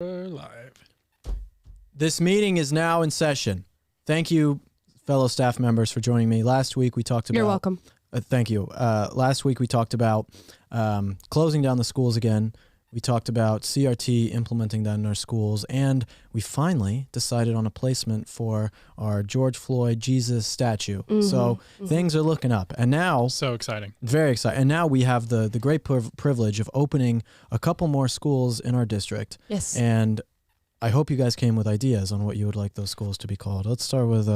We're live. This meeting is now in session. Thank you, fellow staff members, for joining me. Last week we talked about... You're welcome. Thank you. Last week we talked about closing down the schools again. We talked about CRT implementing that in our schools, and we finally decided on a placement for our George Floyd Jesus statue. So things are looking up. And now... So exciting. Very exciting. And now we have the great privilege of opening a couple more schools in our district. Yes. And I hope you guys came with ideas on what you would like those schools to be called. Let's start with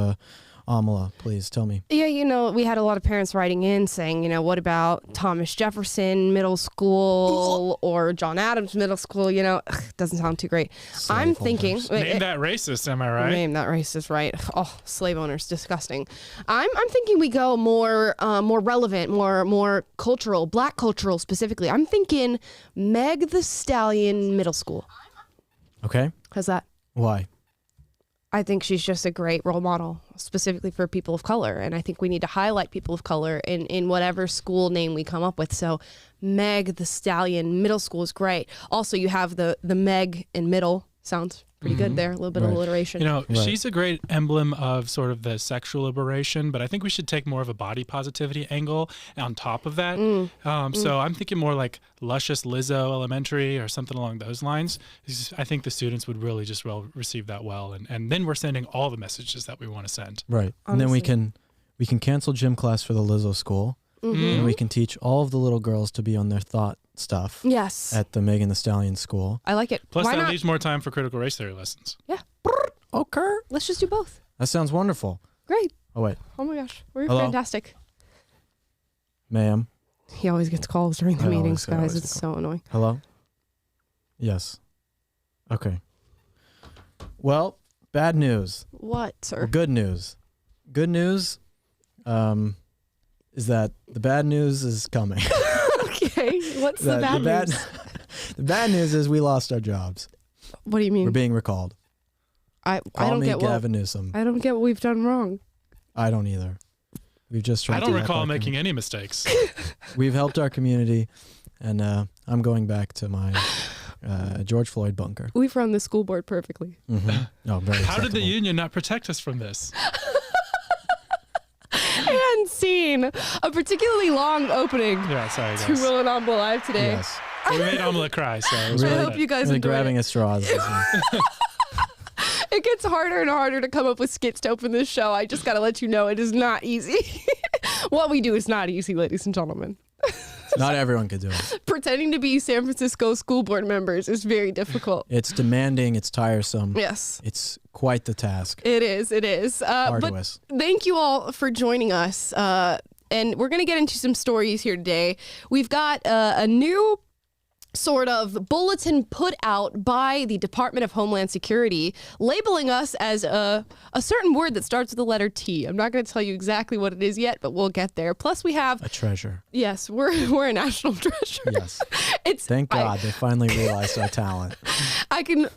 Amala, please tell me. Yeah, we had a lot of parents writing in saying, what about Thomas Jefferson Middle School or John Adams Middle School? Doesn't sound too great. I'm thinking... Name that racist, am I right? Name that racist, right? Oh, slave owners, disgusting. I'm thinking we go more relevant, more cultural, black cultural specifically. I'm thinking Meg the Stallion Middle School. Okay. How's that? Why? I think she's just a great role model, specifically for people of color. And I think we need to highlight people of color in whatever school name we come up with. So Meg the Stallion Middle School is great. Also, you have the Meg in middle. Sounds pretty good there. A little bit of alliteration. She's a great emblem of sort of the sexual liberation, but I think we should take more of a body positivity angle on top of that. So I'm thinking more like Luscious Lizzo Elementary or something along those lines. I think the students would really just receive that well. And then we're sending all the messages that we want to send. Right. Honestly. And then we can cancel gym class for the Lizzo school. And we can teach all of the little girls to be on their thought stuff. Yes. At the Megan Thee Stallion school. I like it. Plus, Why that not? leaves more time for critical race theory lessons. Yeah. Okay. Let's just do both. That sounds wonderful. Great. Oh, wait. Oh my gosh. We're Hello? fantastic. Ma'am. He always gets calls during the I meetings, always guys. get It's so annoying. Hello? Yes. Okay. Well, bad news. What, Or sir? good news. Good news is that the bad news is coming. Okay. What's the bad news? The bad news is we lost our jobs. What do you mean? We're being recalled. I Call don't me get Gavin Newsom. I don't get what we've done wrong. I don't either. We've just tried I to don't help recall our making any mistakes. We've helped our community, and I'm going back to my George Floyd bunker. We've run the school board perfectly. Oh, very How did the acceptable. union not protect us from this? And scene. A particularly long opening Yeah, sorry, to guys. Will and Amala Live today. Yes. We made Amala cry, so it was I really hope good. you guys Really enjoyed grabbing it. at straws. It gets harder and harder to come up with skits to open this show. I just got to let you know it is not easy. What we do is not easy, ladies and gentlemen. Not everyone could do it. Pretending to be San Francisco school board members is very difficult. It's demanding. It's tiresome. Yes. It's quite the task. It is. It is. But Arduous. thank you all for joining us. And we're going to get into some stories here today. We've got a new sort of bulletin put out by the Department of Homeland Security labeling us as a certain word that starts with the letter T. I'm not going to tell you exactly what it is yet, but we'll get there. Plus we have... A treasure. Yes, we're a national treasure. Yes. It's Thank God they finally realized our talent. I can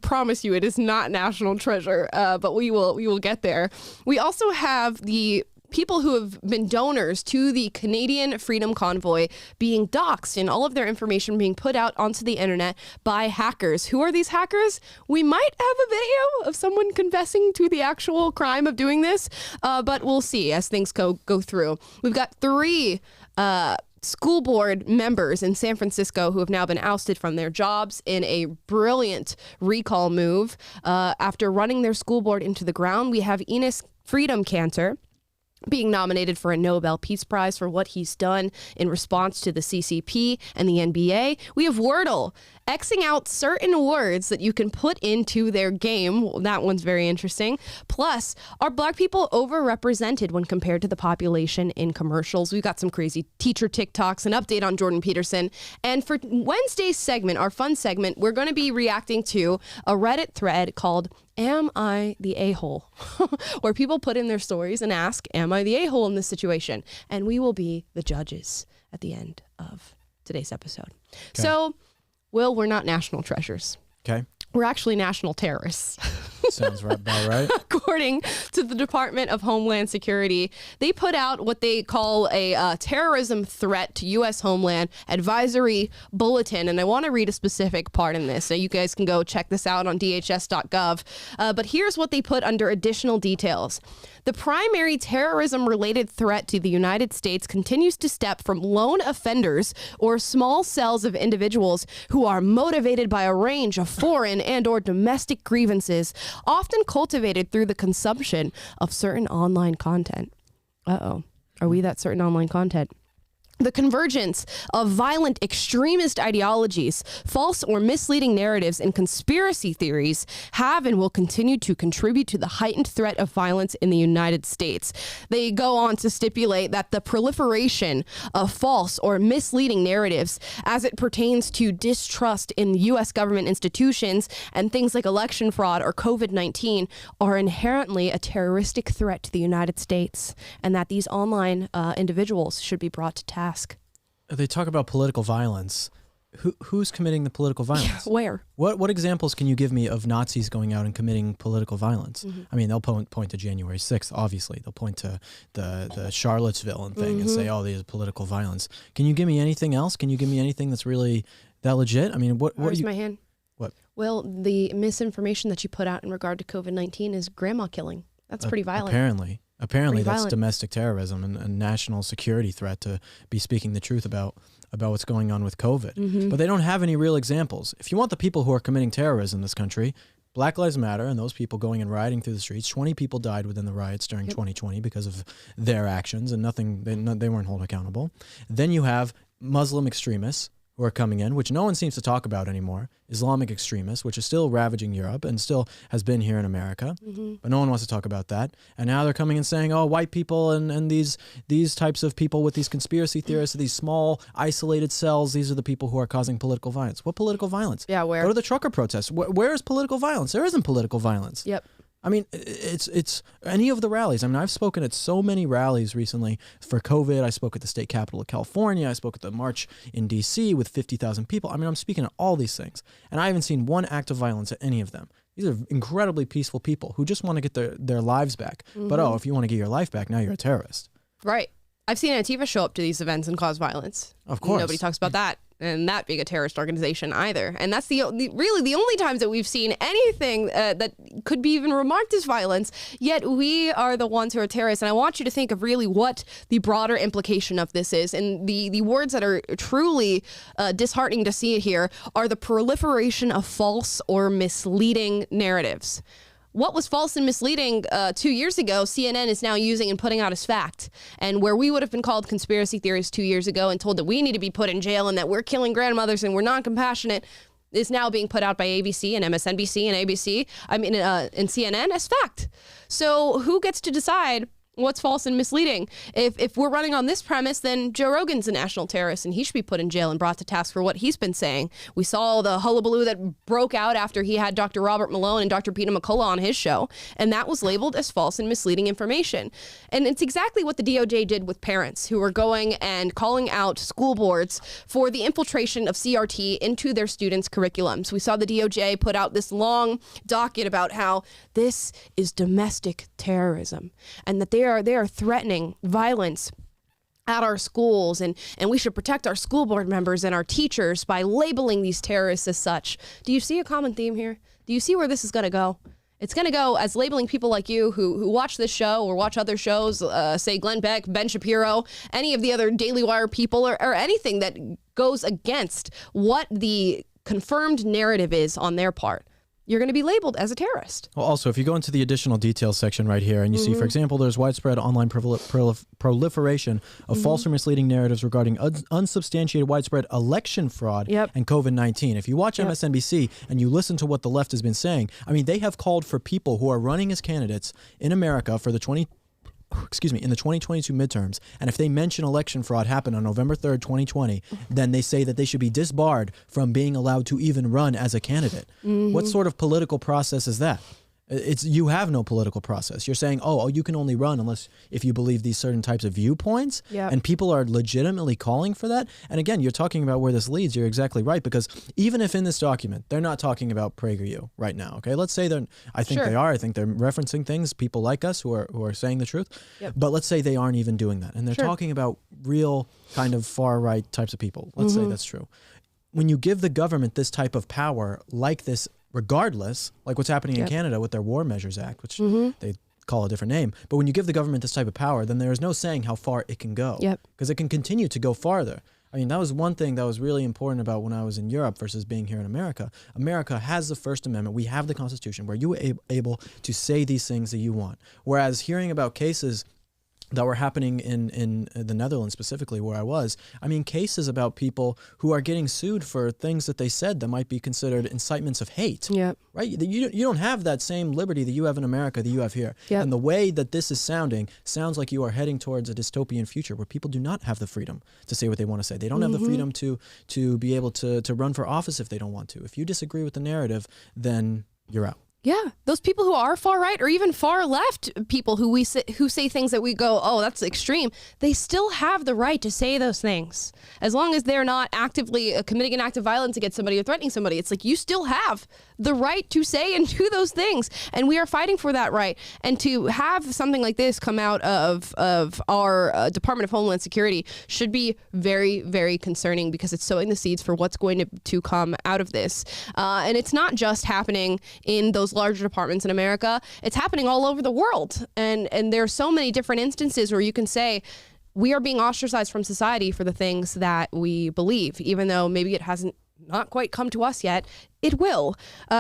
promise you it is not national treasure, but we will get there. We also have the people who have been donors to the Canadian Freedom Convoy being doxxed and all of their information being put out onto the internet by hackers. Who are these hackers? We might have a video of someone confessing to the actual crime of doing this, but we'll see as things go through. We've got 3 school board members in San Francisco who have now been ousted from their jobs in a brilliant recall move after running their school board into the ground. We have Enes Kanter being nominated for a Nobel Peace Prize for what he's done in response to the CCP and the NBA. We have Wordle Xing out certain words that you can put into their game. That one's very interesting. Plus, are black people overrepresented when compared to the population in commercials? We've got some crazy teacher TikToks, an update on Jordan Peterson. And for Wednesday's segment, our fun segment, we're going to be reacting to a Reddit thread called Am I the A-hole? Where people put in their stories and ask, am I the A-hole in this situation? And we will be the judges at the end of today's episode. Okay. So, Will, we're not national treasures. Okay. We're actually national terrorists. Sounds right, about right. According to the Department of Homeland Security, they put out what they call a terrorism threat to U.S. Homeland Advisory Bulletin. And I want to read a specific part in this. So you guys can go check this out on dhs.gov. But here's what they put under additional details. The primary terrorism-related threat to the United States continues to stem from lone offenders or small cells of individuals who are motivated by a range of foreign and or domestic grievances, often cultivated through the consumption of certain online content. Uh-oh. Are we that certain online content? The convergence of violent extremist ideologies, false or misleading narratives, and conspiracy theories have and will continue to contribute to the heightened threat of violence in the United States. They go on to stipulate that the proliferation of false or misleading narratives as it pertains to distrust in U.S. government institutions and things like election fraud or COVID-19 are inherently a terroristic threat to the United States, and that these online individuals should be brought to task. They talk about political violence. Who's committing the political violence? Where? What examples can you give me of Nazis going out and committing political violence? Mm-hmm. I mean, they'll point to January 6th, obviously. They'll point to the Charlottesville and thing and say, oh, there's political violence. Can you give me anything else? Can you give me anything that's really that legit? I mean, what Where's are you... my hand? What? Well, the misinformation that you put out in regard to COVID-19 is grandma killing. That's pretty violent. Apparently that's violent. domestic terrorism and a national security threat to be speaking the truth about what's going on with COVID. But they don't have any real examples. If you want the people who are committing terrorism in this country, Black Lives Matter and those people going and rioting through the streets, 20 people died within the riots during 2020 because of their actions and they weren't held accountable. Then you have Muslim extremists who are coming in, which no one seems to talk about anymore, Islamic extremists, which is still ravaging Europe and still has been here in America, but no one wants to talk about that. And now they're coming and saying, oh, white people and these types of people with these conspiracy theorists, these small isolated cells, these are the people who are causing political violence. What political violence? Yeah, where? Go to the trucker protests. Where is political violence? There isn't political violence. Yep. I mean, it's any of the rallies. I mean, I've spoken at so many rallies recently for COVID. I spoke at the state capitol of California. I spoke at the march in D.C. with 50,000 people. I mean, I'm speaking at all these things, and I haven't seen one act of violence at any of them. These are incredibly peaceful people who just want to get their lives back. But, if you want to get your life back, now you're a terrorist. Right. I've seen Antifa show up to these events and cause violence. Of course. Nobody talks about that. And that being a terrorist organization either. And that's really the only times that we've seen anything that could be even remarked as violence, yet we are the ones who are terrorists. And I want you to think of really what the broader implication of this is. And the words that are truly disheartening to see here are the proliferation of false or misleading narratives. What was false and misleading 2 years ago, CNN is now using and putting out as fact. And where we would have been called conspiracy theorists 2 years ago and told that we need to be put in jail and that we're killing grandmothers and we're non-compassionate, is now being put out by ABC and MSNBC and ABC, and CNN as fact. So who gets to decide what's false and misleading? If we're running on this premise, then Joe Rogan's a national terrorist and he should be put in jail and brought to task for what he's been saying. We saw the hullabaloo that broke out after he had Dr. Robert Malone and Dr. Peter McCullough on his show, and that was labeled as false and misleading information. And it's exactly what the DOJ did with parents who were going and calling out school boards for the infiltration of CRT into their students' curriculums. We saw the DOJ put out this long docket about how this is domestic terrorism and that they are threatening violence at our schools, and we should protect our school board members and our teachers by labeling these terrorists as such. Do you see a common theme here? Do you see where this is going to go? It's going to go as labeling people like you who watch this show or watch other shows, say Glenn Beck, Ben Shapiro, any of the other Daily Wire people, or anything that goes against what the confirmed narrative is on their part. You're going to be labeled as a terrorist. Well, also, if you go into the additional details section right here and you see, for example, there's widespread online proliferation of false or misleading narratives regarding unsubstantiated widespread election fraud and COVID-19. If you watch MSNBC and you listen to what the left has been saying, I mean, they have called for people who are running as candidates in America for the 2022 midterms, and if they mention election fraud happened on November 3rd, 2020, then they say that they should be disbarred from being allowed to even run as a candidate. What sort of political process is that? You have no political process. You're saying, oh, you can only run if you believe these certain types of viewpoints. Yep. And people are legitimately calling for that. And again, you're talking about where this leads. You're exactly right, because even if in this document they're not talking about PragerU right now, okay, let's say I think they are. I think they're referencing things, people like us who are saying the truth. Yep. But let's say they aren't even doing that, and they're talking about real kind of far right types of people. Let's say that's true. When you give the government this type of power like this, regardless, like what's happening in Canada with their War Measures Act, which they call a different name, but when you give the government this type of power, then there is no saying how far it can go, because it can continue to go farther. I mean, that was one thing that was really important about when I was in Europe versus being here in America. America has the First Amendment. We have the Constitution where you were able to say these things that you want. Whereas hearing about cases that were happening in the Netherlands specifically, where I was, I mean, cases about people who are getting sued for things that they said that might be considered incitements of hate. Yep. Right? You don't have that same liberty that you have in America that you have here. Yep. And the way that this is sounds like you are heading towards a dystopian future where people do not have the freedom to say what they want to say. They don't have the freedom to be able to run for office if they don't want to. If you disagree with the narrative, then you're out. Yeah, those people who are far right or even far left people who say things that we go, oh, that's extreme, they still have the right to say those things. As long as they're not actively committing an act of violence against somebody or threatening somebody, it's like you still have the right to say and do those things. And we are fighting for that right. And to have something like this come out of our Department of Homeland Security should be very, very concerning, because it's sowing the seeds for what's going to come out of this. And it's not just happening in those larger departments in America. It's happening all over the world. And there are so many different instances where you can say, we are being ostracized from society for the things that we believe, even though maybe it hasn't not quite come to us yet. It will.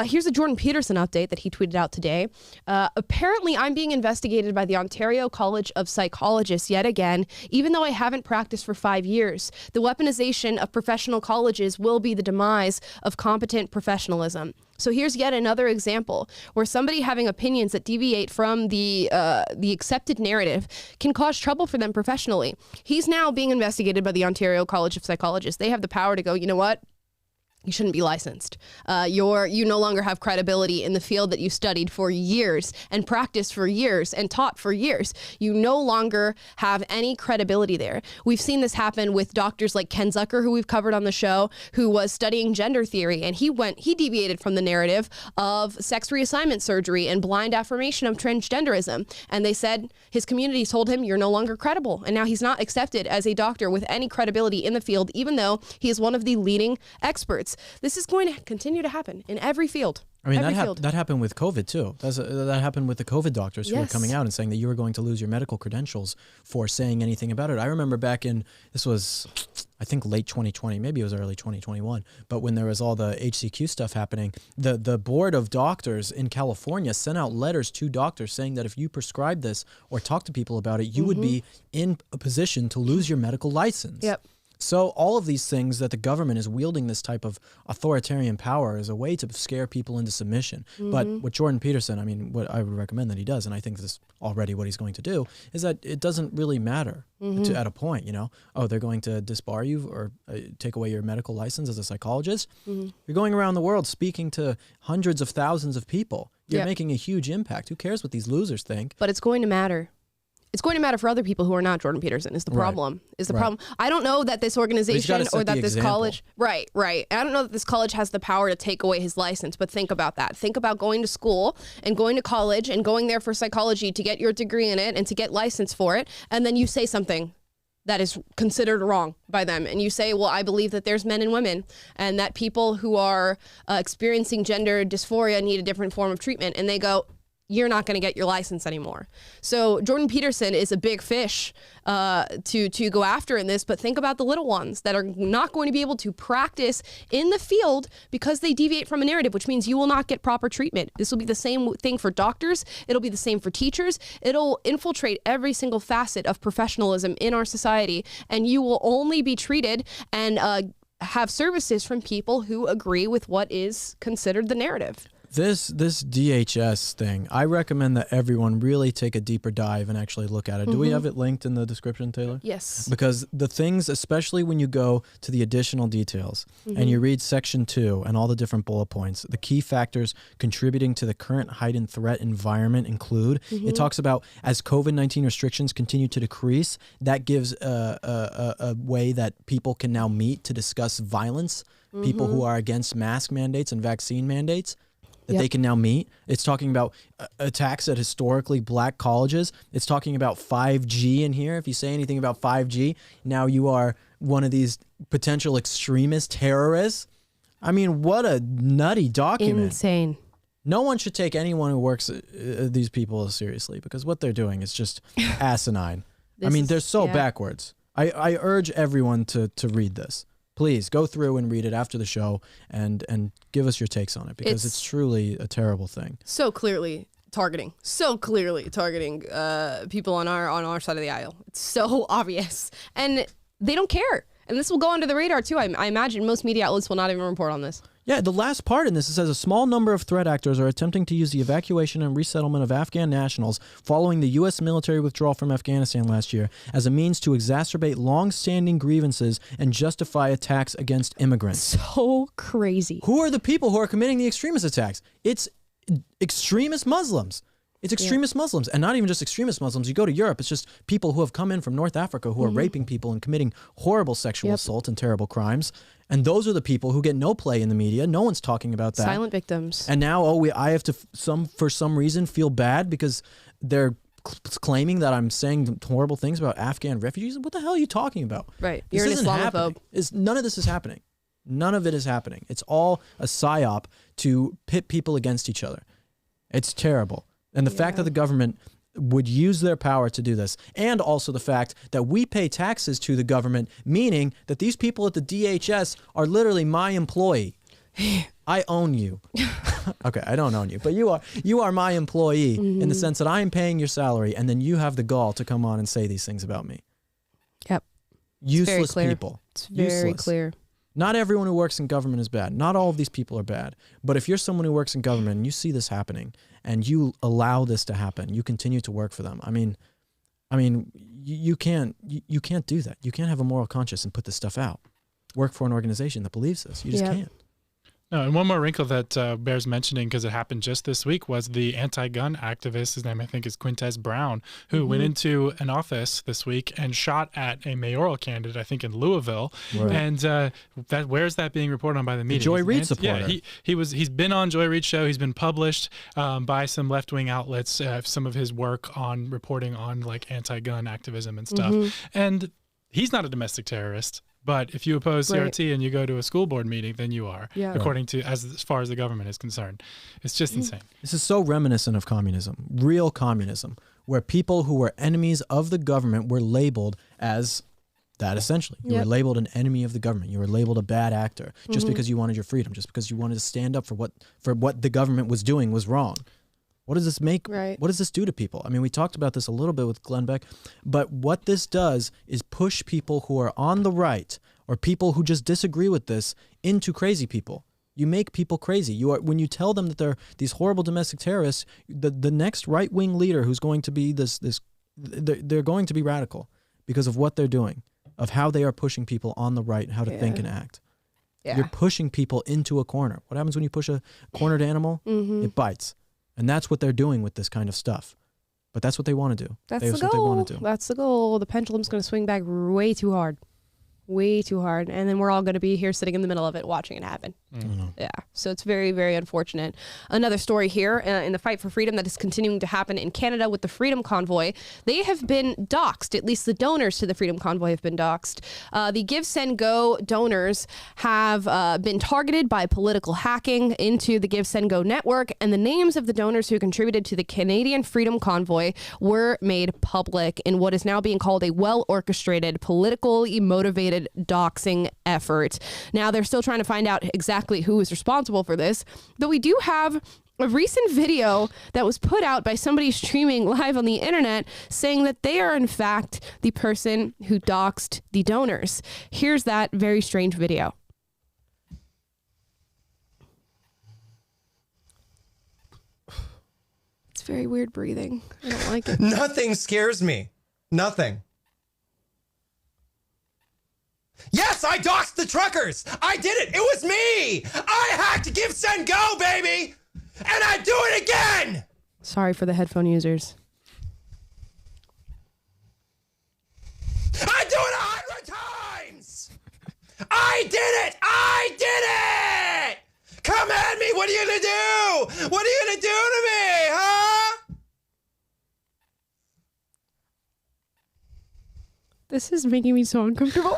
Here's a Jordan Peterson update that he tweeted out today. Apparently, I'm being investigated by the Ontario College of Psychologists yet again, even though I haven't practiced for 5 years. The weaponization of professional colleges will be the demise of competent professionalism. So here's yet another example where somebody having opinions that deviate from the accepted narrative can cause trouble for them professionally. He's now being investigated by the Ontario College of Psychologists. They have the power to go, you know what? You shouldn't be licensed. You no longer have credibility in the field that you studied for years and practiced for years and taught for years. You no longer have any credibility there. We've seen this happen with doctors like Ken Zucker, who we've covered on the show, who was studying gender theory, and he deviated from the narrative of sex reassignment surgery and blind affirmation of transgenderism. And they said his community told him, you're no longer credible. And now he's not accepted as a doctor with any credibility in the field, even though he is one of the leading experts. This is going to continue to happen in every field. I mean, that happened with COVID too. That happened with the COVID doctors who were coming out and saying that you were going to lose your medical credentials for saying anything about it. I remember back in, this was, I think, late 2020, maybe it was early 2021, but when there was all the HCQ stuff happening, the board of doctors in California sent out letters to doctors saying that if you prescribe this or talk to people about it, you would be in a position to lose your medical license. Yep. So all of these things that the government is wielding this type of authoritarian power as a way to scare people into submission. But with Jordan Peterson, I mean, what I would recommend that he does, and I think this is already what he's going to do, is that it doesn't really matter at a point, oh, they're going to disbar you or take away your medical license as a psychologist. You're going around the world speaking to hundreds of thousands of people. You're making a huge impact. Who cares what these losers think? But it's going to matter. It's going to matter for other people who are not Jordan Peterson is the problem. Problem. I don't know that this organization or that this college, right. I don't know that this college has the power to take away his license, but think about that. Think about going to school and going to college and going there for psychology to get your degree in it and to get licensed for it. And then you say something that is considered wrong by them. And you say, well, I believe that there's men and women and that people who are experiencing gender dysphoria need a different form of treatment. And they go, you're not going to get your license anymore. So Jordan Peterson is a big fish to go after in this, but think about the little ones that are not going to be able to practice in the field because they deviate from a narrative, which means you will not get proper treatment. This will be the same thing for doctors. It'll be the same for teachers. It'll infiltrate every single facet of professionalism in our society, and you will only be treated and have services from people who agree with what is considered the narrative. This DHS thing, I recommend that everyone really take a deeper dive and actually look at it. Do we have it linked in the description, Taylor? Yes. Because the things, especially when you go to the additional details and you read section 2 and all the different bullet points, the key factors contributing to the current heightened threat environment include, it talks about as COVID-19 restrictions continue to decrease, that gives a way that people can now meet to discuss violence, people who are against mask mandates and vaccine mandates. That they can now meet. It's talking about attacks at historically black colleges. It's talking about 5G in here. If you say anything about 5G, now you are one of these potential extremist terrorists. I mean, what a nutty document. Insane. No one should take anyone who works these people seriously because what they're doing is just asinine. I mean, they're so backwards. I urge everyone to read this. Please go through and read it after the show and give us your takes on it because it's truly a terrible thing. So clearly targeting people on our side of the aisle. It's so obvious. And they don't care. And this will go under the radar too. I imagine most media outlets will not even report on this. Yeah, the last part in this, it says a small number of threat actors are attempting to use the evacuation and resettlement of Afghan nationals following the U.S. military withdrawal from Afghanistan last year as a means to exacerbate long-standing grievances and justify attacks against immigrants. So crazy. Who are the people who are committing the extremist attacks? It's extremist Muslims. It's extremist Muslims, and not even just extremist Muslims. You go to Europe, it's just people who have come in from North Africa who are raping people and committing horrible sexual assault and terrible crimes. And those are the people who get no play in the media. No one's talking about that. Silent victims. And now, I have to, for some reason, feel bad because they're claiming that I'm saying horrible things about Afghan refugees. What the hell are you talking about? Right. This You're an isn't Islamophobe. None of this is happening. None of it is happening. It's all a psyop to pit people against each other. It's terrible. And the fact that the government would use their power to do this, and also the fact that we pay taxes to the government, meaning that these people at the DHS are literally my employee. I own you. Okay, I don't own you, but you are my employee in the sense that I am paying your salary, and then you have the gall to come on and say these things about me. Yep. Useless people. It's very clear. Not everyone who works in government is bad. Not all of these people are bad. But if you're someone who works in government and you see this happening and you allow this to happen, you continue to work for them. I mean, you can't do that. You can't have a moral conscience and put this stuff out. Work for an organization that believes this. You just can't. No, and one more wrinkle that bears mentioning because it happened just this week was the anti-gun activist. His name, I think, is Quintez Brown, who went into an office this week and shot at a mayoral candidate, I think, in Louisville. Right. And where's that being reported on by the media? The Joy Reid supporter. Yeah, he's been on Joy Reid's show. He's been published by some left-wing outlets. Some of his work on reporting on like anti-gun activism and stuff. And he's not a domestic terrorist. But if you oppose CRT and you go to a school board meeting, then you are, according to as far as the government is concerned. It's just insane. This is so reminiscent of communism, real communism, where people who were enemies of the government were labeled as that essentially. You were labeled an enemy of the government. You were labeled a bad actor just because you wanted your freedom, just because you wanted to stand up for what the government was doing was wrong. What does this make? Right. What does this do to people? I mean, we talked about this a little bit with Glenn Beck, but what this does is push people who are on the right or people who just disagree with this into crazy people. You make people crazy. When you tell them that they're these horrible domestic terrorists, the next right-wing leader who's going to be they're going to be radical because of what they're doing, of how they are pushing people on the right, how to think and act. Yeah. You're pushing people into a corner. What happens when you push a cornered animal? It bites. And that's what they're doing with this kind of stuff. But that's what they want to do. That's the goal. That's the goal. The pendulum's going to swing back way too hard. Way too hard. And then we're all going to be here sitting in the middle of it watching it happen. Yeah. So it's very, very unfortunate. Another story here in the fight for freedom that is continuing to happen in Canada with the Freedom Convoy. They have been doxxed. At least the donors to the Freedom Convoy have been doxxed. The GiveSendGo donors have been targeted by political hacking into the GiveSendGo network, and the names of the donors who contributed to the Canadian Freedom Convoy were made public in what is now being called a well-orchestrated, politically motivated doxing effort. Now, they're still trying to find out exactly who is responsible for this, but we do have a recent video that was put out by somebody streaming live on the internet saying that they are in fact the person who doxed the donors. Here's that very strange video. very weird breathing. I don't like it. Nothing scares me. Nothing. Yes, I doxed the truckers. I did it. It was me. I hacked GiveSendGo, baby. And I do it again. Sorry for the headphone users. I do it 100 times. I did it. I did it. Come at me. What are you going to do? What are you going to do to me, huh? This is making me so uncomfortable.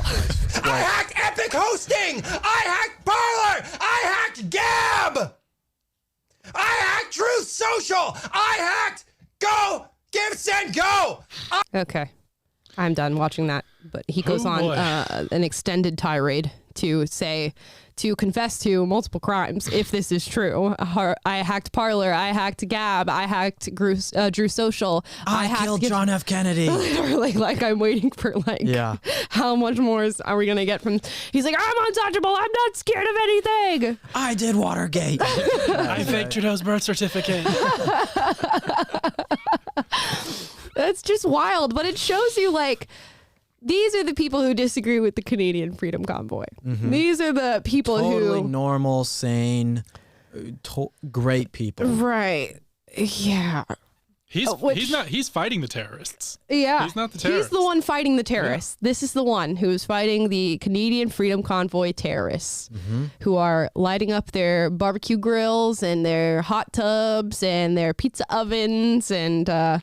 I hacked Epic Hosting. I hacked Parler. I hacked Gab. I hacked Truth Social. I hacked GiveSendGo. Okay. I'm done watching that. But he goes on an extended tirade to confess to multiple crimes if this is true. I hacked Parler. I hacked Gab. I hacked Drew Social. I killed John F. Kennedy. Literally, like I'm waiting for how much more are we gonna get from? He's like, I'm untouchable. I'm not scared of anything. I did Watergate. I faked Trudeau's birth certificate. That's just wild, but it shows you like. These are the people who disagree with the Canadian Freedom Convoy. Mm-hmm. These are the people totally who... normal, sane, great people. Right. Yeah. He's fighting the terrorists. Yeah. He's not the terrorist. He's the one fighting the terrorists. Yeah. This is the one who's fighting the Canadian Freedom Convoy terrorists who are lighting up their barbecue grills and their hot tubs and their pizza ovens and...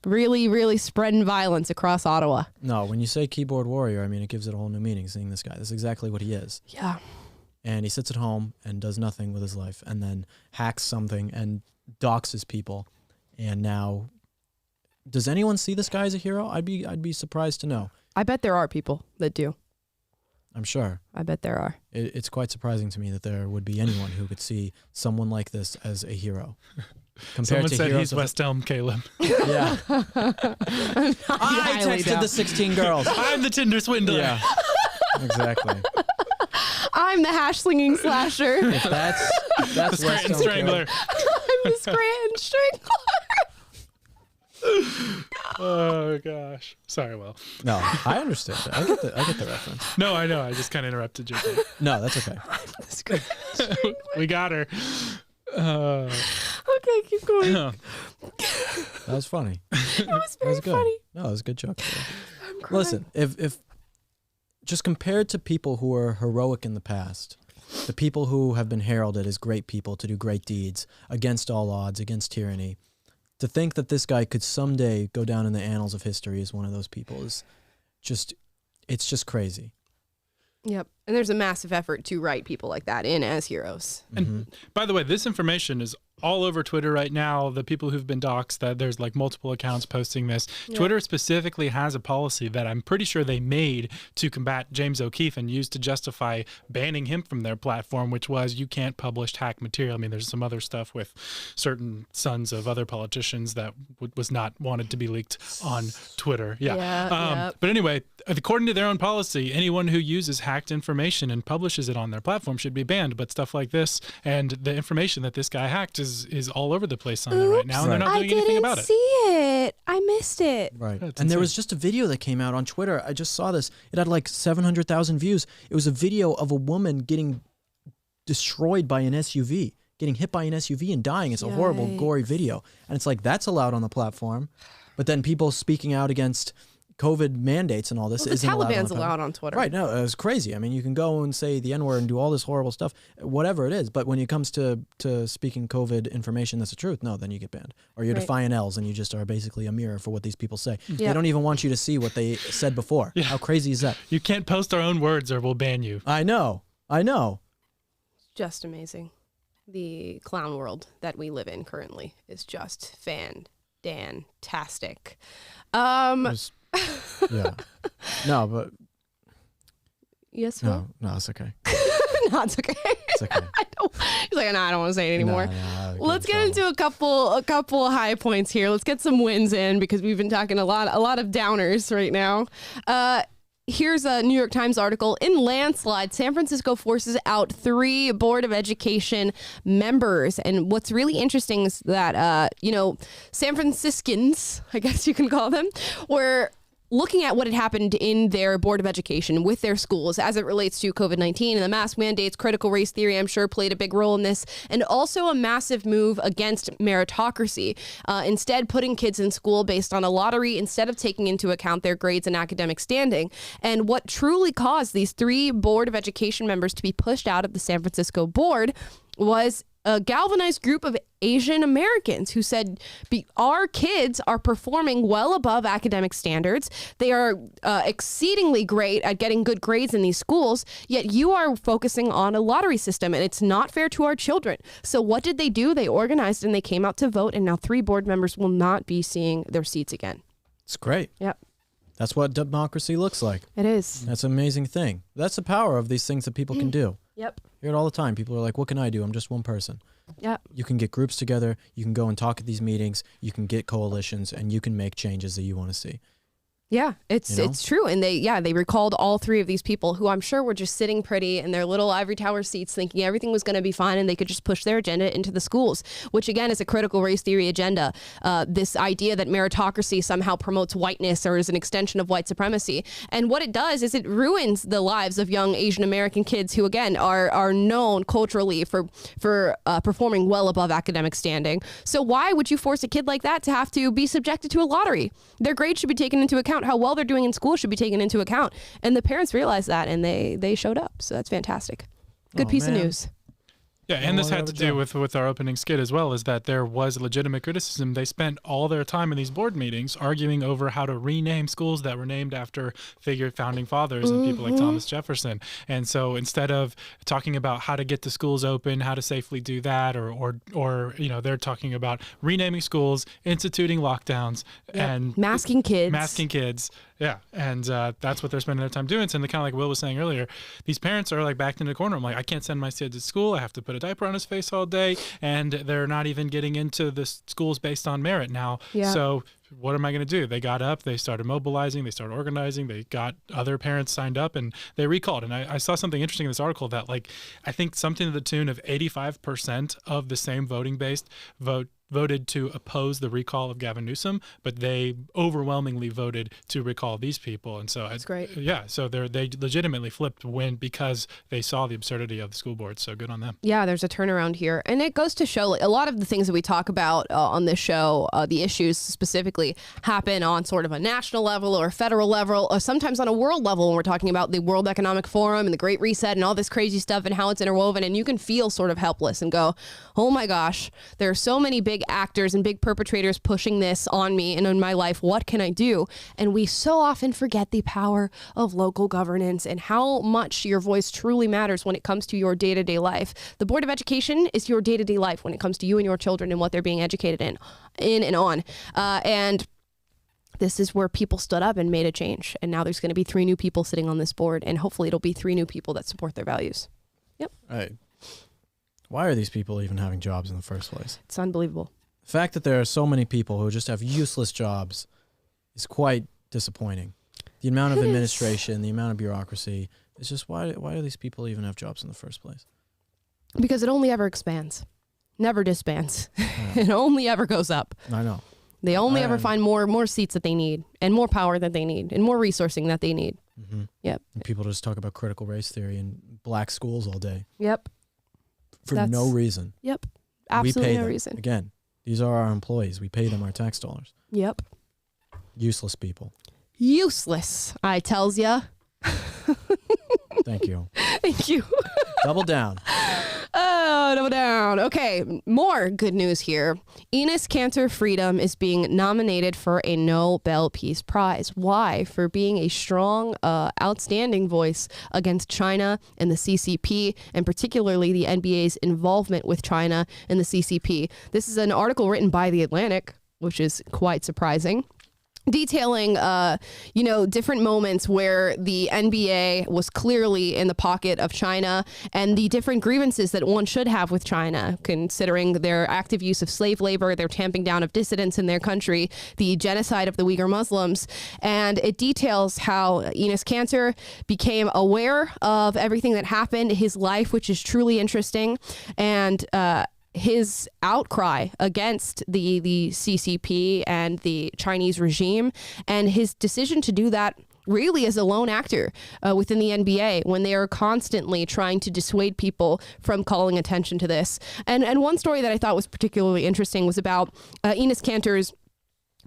really, really spreading violence across Ottawa. No, when you say keyboard warrior, I mean, it gives it a whole new meaning, seeing this guy. That's exactly what he is. Yeah. And he sits at home and does nothing with his life and then hacks something and doxes people. And now, does anyone see this guy as a hero? I'd be surprised to know. I bet there are people that do. I'm sure. I bet there are. It's quite surprising to me that there would be anyone who could see someone like this as a hero. Someone said he's West Elm Caleb. Yeah. I texted the 16 girls. I'm the Tinder swindler. Yeah. Exactly. I'm the hash slinging slasher. If that's the Scranton Strangler. I'm the Scranton Strangler. Oh gosh. Sorry, Will. No, I understand. I get the reference. No, I know. I just kind of interrupted you. No, that's okay. We got her. Okay, keep going. That was funny. That was very funny. No, it was a good joke. Listen, if just compared to people who were heroic in the past, the people who have been heralded as great people to do great deeds against all odds, against tyranny, to think that this guy could someday go down in the annals of history as one of those people is just, it's just crazy. Yep. And there's a massive effort to write people like that in as heroes. And by the way, this information is all over Twitter right now. The people who've been doxxed, that there's like multiple accounts posting this. Yeah. Twitter specifically has a policy that I'm pretty sure they made to combat James O'Keefe and used to justify banning him from their platform, which was you can't publish hack material. I mean, there's some other stuff with certain sons of other politicians that was not wanted to be leaked on Twitter. Yeah. But anyway, according to their own policy, anyone who uses hacked information and publishes it on their platform should be banned. But stuff like this and the information that this guy hacked is all over the place on there right now, and they're not doing anything about it. I didn't see it. I missed it. Right. And there was just a video that came out on Twitter. I just saw this. It had like 700,000 views. It was a video of a woman getting destroyed by an SUV, getting hit by an SUV and dying. It's a horrible, gory video. And it's like, that's allowed on the platform. But then people speaking out against COVID mandates and all this isn't allowed. The Taliban's allowed on Twitter. Right. No, it was crazy. I mean, you can go and say the N-word and do all this horrible stuff, whatever it is. But when it comes to speaking COVID information that's the truth, no, then you get banned. Or you're defying L's and you just are basically a mirror for what these people say. Yep. They don't even want you to see what they said before. Yeah. How crazy is that? You can't post our own words or we'll ban you. I know. Just amazing. The clown world that we live in currently is just fantastic. Yeah. No, but yes, Phil? No, it's okay. No, it's okay. It's okay. He's like, no, I don't want to say it anymore. Let's get into a couple high points here. Let's get some wins in because we've been talking a lot of downers right now. Here's a New York Times article. In landslide, San Francisco forces out 3 Board of Education members. And what's really interesting is that, San Franciscans, I guess you can call them, were looking at what had happened in their Board of Education with their schools as it relates to COVID-19 and the mask mandates. Critical race theory, I'm sure, played a big role in this, and also a massive move against meritocracy. Instead, putting kids in school based on a lottery instead of taking into account their grades and academic standing. And what truly caused these 3 Board of Education members to be pushed out of the San Francisco board was a galvanized group of Asian Americans who said, our kids are performing well above academic standards. They are exceedingly great at getting good grades in these schools, yet you are focusing on a lottery system, and it's not fair to our children. So what did they do? They organized and they came out to vote, and now 3 board members will not be seeing their seats again. It's great. Yep. That's what democracy looks like. It is. That's an amazing thing. That's the power of these things that people can do. Yep. I hear it all the time. People are like, what can I do? I'm just one person. Yep. You can get groups together. You can go and talk at these meetings. You can get coalitions, and you can make changes that you want to see. Yeah, it's true. And they recalled all 3 of these people who I'm sure were just sitting pretty in their little ivory tower seats thinking everything was going to be fine and they could just push their agenda into the schools, which again is a critical race theory agenda. This idea that meritocracy somehow promotes whiteness or is an extension of white supremacy. And what it does is it ruins the lives of young Asian American kids who again are known culturally for performing well above academic standing. So why would you force a kid like that to have to be subjected to a lottery? Their grades should be taken into account. How well they're doing in school should be taken into account. And the parents realized that, and they showed up. So that's fantastic. Good piece of news. Yeah, and this had to do with our opening skit as well, is that there was legitimate criticism. They spent all their time in these board meetings arguing over how to rename schools that were named after founding fathers and people like Thomas Jefferson. And so instead of talking about how to get the schools open, how to safely do that, or they're talking about renaming schools, instituting lockdowns, and masking kids. Yeah, and that's what they're spending their time doing. And kind of like Will was saying earlier, these parents are like backed into the corner. I'm like, I can't send my kid to school. I have to put a diaper on his face all day, and they're not even getting into the schools based on merit now. Yeah. So what am I going to do? They got up, they started mobilizing, they started organizing, they got other parents signed up, and they recalled. And I saw something interesting in this article that I think something to the tune of 85% of the same voting base voted to oppose the recall of Gavin Newsom, but they overwhelmingly voted to recall these people. And so that's great. Yeah, so they legitimately flipped win because they saw the absurdity of the school board. So good on them. Yeah, there's a turnaround here. And it goes to show a lot of the things that we talk about on this show, the issues specifically, happen on sort of a national level or federal level, or sometimes on a world level when we're talking about the World Economic Forum and the Great Reset and all this crazy stuff and how it's interwoven. And you can feel sort of helpless and go, oh my gosh, there are so many big actors and big perpetrators pushing this on me and in my life. What can I do? And we so often forget the power of local governance and how much your voice truly matters when it comes to your day-to-day life. The Board of Education is your day-to-day life when it comes to you and your children and what they're being educated in and on. And this is where people stood up and made a change. And now there's going to be 3 new people sitting on this board, and hopefully it'll be 3 new people that support their values. Yep. Right. Why are these people even having jobs in the first place? It's unbelievable. The fact that there are so many people who just have useless jobs is quite disappointing. The amount of administration, the amount of bureaucracy, it's just why do these people even have jobs in the first place? Because it only ever expands, never disbands. Yeah. It only ever goes up. I know. They only ever find more seats that they need and more power that they need and more resourcing that they need. Mm-hmm. Yep. And people just talk about critical race theory and black schools all day. Yep. For no reason. Yep. Absolutely no them. reason. Again, these are our employees. We pay them our tax dollars. Yep. Useless people. Useless, I tells ya. Thank you. Thank you. Double down. Oh, double down. Okay, more good news here. Enes Kanter Freedom is being nominated for a Nobel Peace Prize. Why? For being a strong, outstanding voice against China and the CCP, and particularly the NBA's involvement with China and the CCP. This is an article written by The Atlantic, which is quite surprising. detailing, different moments where the NBA was clearly in the pocket of China and the different grievances that one should have with China, considering their active use of slave labor, their tamping down of dissidents in their country, the genocide of the Uyghur Muslims. And it details how Enes Kanter became aware of everything that happened, his life, which is truly interesting, and his outcry against the CCP and the Chinese regime, and his decision to do that really as a lone actor within the NBA when they are constantly trying to dissuade people from calling attention to this. And one story that I thought was particularly interesting was about Enes Kanter's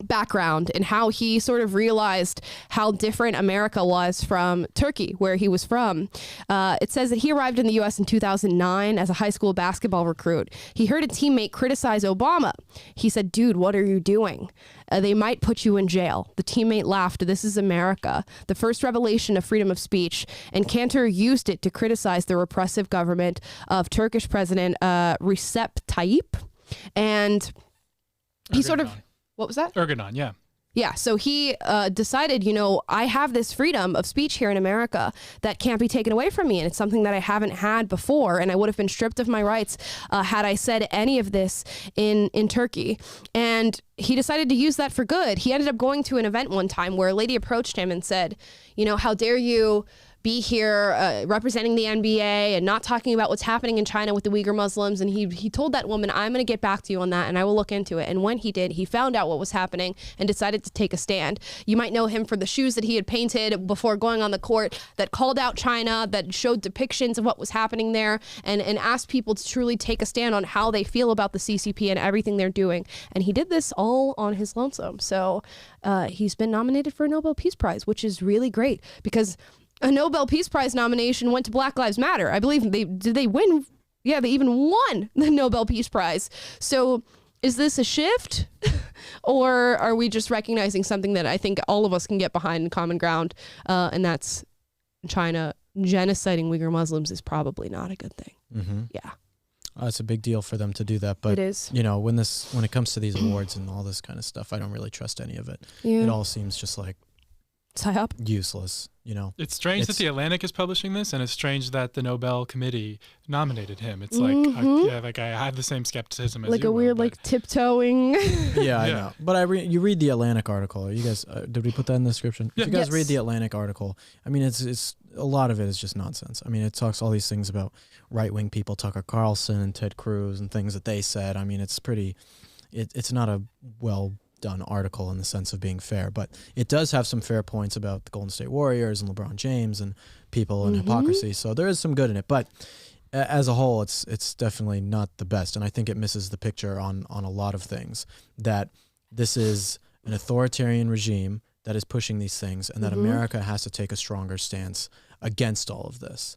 background and how he sort of realized how different America was from Turkey, where he was from. It says that he arrived in the U.S. in 2009 as a high school basketball recruit. He heard a teammate criticize Obama. He said, "Dude, what are you doing? They might put you in jail." The teammate laughed. "This is America," the first revelation of freedom of speech. And Kanter used it to criticize the repressive government of Turkish President Recep Tayyip. And he sort of... What was that? Erdogan, yeah. Yeah, so he decided, I have this freedom of speech here in America that can't be taken away from me, and it's something that I haven't had before, and I would have been stripped of my rights had I said any of this in Turkey. And he decided to use that for good. He ended up going to an event one time where a lady approached him and said, "How dare you be here representing the NBA and not talking about what's happening in China with the Uyghur Muslims." And he told that woman, "I'm going to get back to you on that and I will look into it." And when he did, he found out what was happening and decided to take a stand. You might know him for the shoes that he had painted before going on the court that called out China, that showed depictions of what was happening there, and asked people to truly take a stand on how they feel about the CCP and everything they're doing. And he did this all on his lonesome. So he's been nominated for a Nobel Peace Prize, which is really great because a Nobel Peace Prize nomination went to Black Lives Matter. I believe they win? Yeah, they even won the Nobel Peace Prize. So is this a shift or are we just recognizing something that I think all of us can get behind in common ground? And that's China genociding Uyghur Muslims is probably not a good thing. Mm-hmm. Yeah. It's a big deal for them to do that, but it is. when it comes to these awards and all this kind of stuff, I don't really trust any of it. Yeah. It all seems just like Psyop. useless. It's strange that the Atlantic is publishing this, and it's strange that the Nobel Committee nominated him. It's like I have the same skepticism as like you a weird I tiptoeing. know. But you read the Atlantic article. You guys, did we put that in the description? Yeah. If you guys read the Atlantic article, I mean, it's a lot of it is just nonsense. I mean, it talks all these things about right-wing people, Tucker Carlson and Ted Cruz, and things that they said. I mean, it's pretty. It's not a well done article in the sense of being fair, but it does have some fair points about the Golden State Warriors and LeBron James and people and hypocrisy. So there is some good in it, but as a whole, it's definitely not the best. And I think it misses the picture on a lot of things, that this is an authoritarian regime that is pushing these things, and that America has to take a stronger stance against all of this,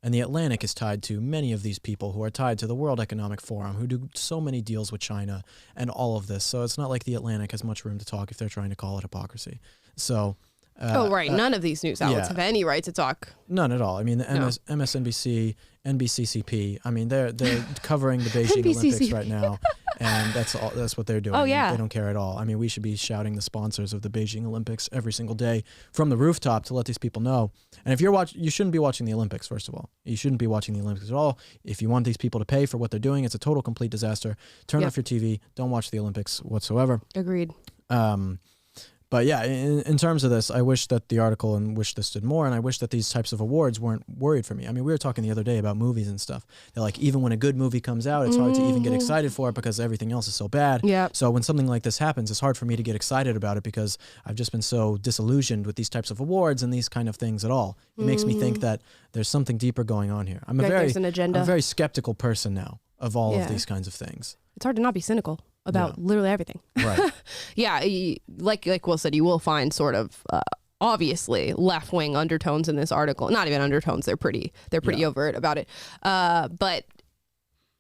And the Atlantic is tied to many of these people who are tied to the World Economic Forum, who do so many deals with China and all of this. So it's not like the Atlantic has much room to talk if they're trying to call it hypocrisy. So None of these news outlets have any right to talk. None at all. I mean, the MSNBC, NBCCP, I mean, they're covering the Beijing Olympics right now, and that's what they're doing. Oh, yeah. They don't care at all. I mean, we should be shouting the sponsors of the Beijing Olympics every single day from the rooftop to let these people know. And if you shouldn't be watching the Olympics, first of all. You shouldn't be watching the Olympics at all. If you want these people to pay for what they're doing, it's a total, complete disaster. Turn off your TV. Don't watch the Olympics whatsoever. Agreed. But yeah, in terms of this, I wish that the article and wish this did more, and I wish that these types of awards weren't worried for me. I mean, we were talking the other day about movies and stuff. They're like, even when a good movie comes out, it's hard to even get excited for it because everything else is so bad. Yeah. So when something like this happens, it's hard for me to get excited about it because I've just been so disillusioned with these types of awards and these kind of things at all. It makes me think that there's something deeper going on here. There's an agenda. I'm a very skeptical person now of all of these kinds of things. It's hard to not be cynical about literally everything. Right. Yeah, like Will said, you will find sort of obviously left-wing undertones in this article. Not even undertones; they're pretty overt about it. But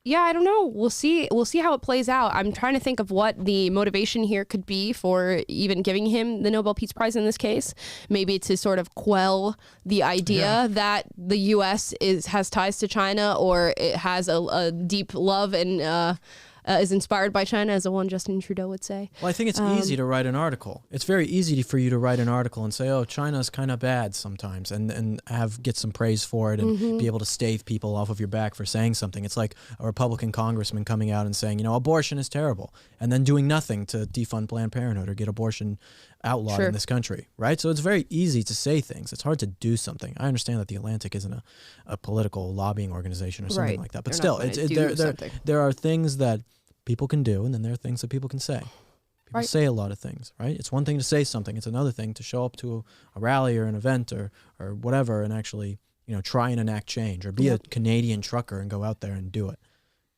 yeah, I don't know. We'll see how it plays out. I'm trying to think of what the motivation here could be for even giving him the Nobel Peace Prize in this case. Maybe to sort of quell the idea that the U.S. has ties to China, or it has a deep love and is inspired by China, as the one Justin Trudeau would say. Well, I think it's easy to write an article. It's very easy for you to write an article and say, oh, China's kind of bad sometimes, and get some praise for it and be able to stave people off of your back for saying something. It's like a Republican congressman coming out and saying, abortion is terrible, and then doing nothing to defund Planned Parenthood or get abortion outlawed in this country, right? So it's very easy to say things. It's hard to do something. I understand that The Atlantic isn't a political lobbying organization or something like that, but still, there are things that people can do, and then there are things that people can say. People say a lot of things, right? It's one thing to say something. It's another thing to show up to a rally or an event or whatever and actually, try and enact change, or be a Canadian trucker and go out there and do it.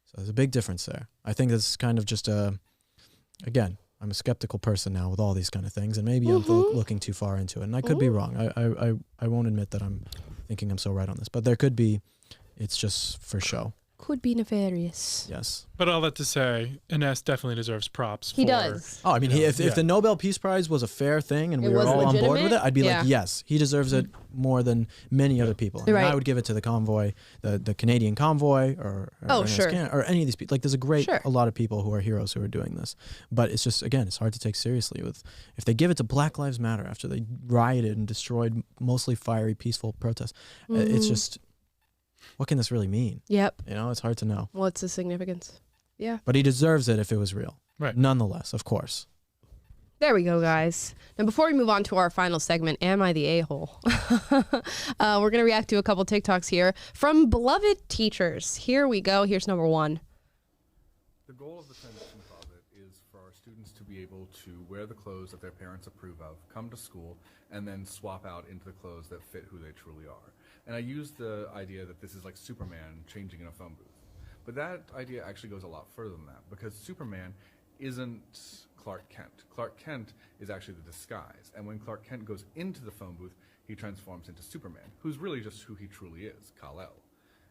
So there's a big difference there. I think this is kind of just again, I'm a skeptical person now with all these kind of things, and maybe I'm looking too far into it, and I could be wrong. I won't admit that I'm thinking I'm so right on this, but there could be. It's just for show. Could be nefarious. Yes. But all that to say, Enes definitely deserves props. He does. Oh, I mean, if the Nobel Peace Prize was a fair thing and we were all on board with it, I'd be like, yes, he deserves it more than many other people. And I would give it to the Convoy, the Canadian Convoy, or or any of these people. Like, there's a lot of people who are heroes who are doing this. But it's just, again, it's hard to take seriously. If they give it to Black Lives Matter after they rioted and destroyed mostly fiery, peaceful protests, it's just... What can this really mean? Yep. It's hard to know. What's the significance? Yeah. But he deserves it if it was real. Right. Nonetheless, of course. There we go, guys. Now, before we move on to our final segment, Am I the A-hole? We're going to react to a couple TikToks here from beloved teachers. Here we go. Here's number one. The goal of the transition closet is for our students to be able to wear the clothes that their parents approve of, come to school, and then swap out into the clothes that fit who they truly are. And I use the idea that this is like Superman changing in a phone booth. But that idea actually goes a lot further than that, because Superman isn't Clark Kent. Clark Kent is actually the disguise. And when Clark Kent goes into the phone booth, he transforms into Superman, who's really just who he truly is, Kal-El.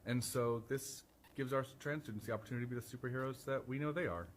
And so this gives our trans students the opportunity to be the superheroes that we know they are.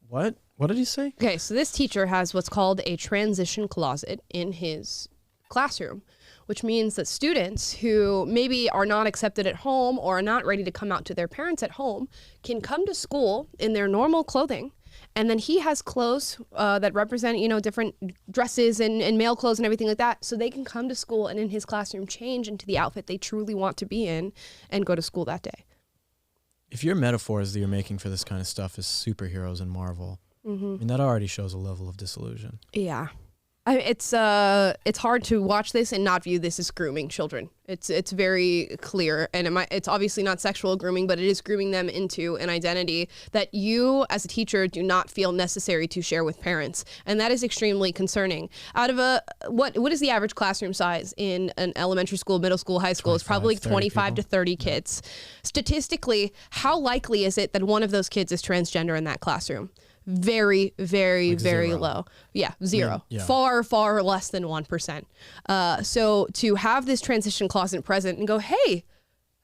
What? What did he say? Okay, so this teacher has what's called a transition closet in his classroom, which means that students who maybe are not accepted at home or are not ready to come out to their parents at home can come to school in their normal clothing. And then he has clothes that represent, different dresses and male clothes and everything like that. So they can come to school and in his classroom change into the outfit they truly want to be in and go to school that day. If your metaphors that you're making for this kind of stuff is superheroes and Marvel, I mean, that already shows a level of disillusion. Yeah. It's hard to watch this and not view this as grooming children. It's very clear, and it's obviously not sexual grooming, but it is grooming them into an identity that you as a teacher do not feel necessary to share with parents, and that is extremely concerning. Out of what is the average classroom size in an elementary school, middle school, high school? It's probably 25 to 30 kids. Statistically, how likely is it that one of those kids is transgender in that classroom? Very, very, like very zero. Low. Yeah, zero. Yeah. Far, far less than 1%. So to have this transition closet present and go, hey,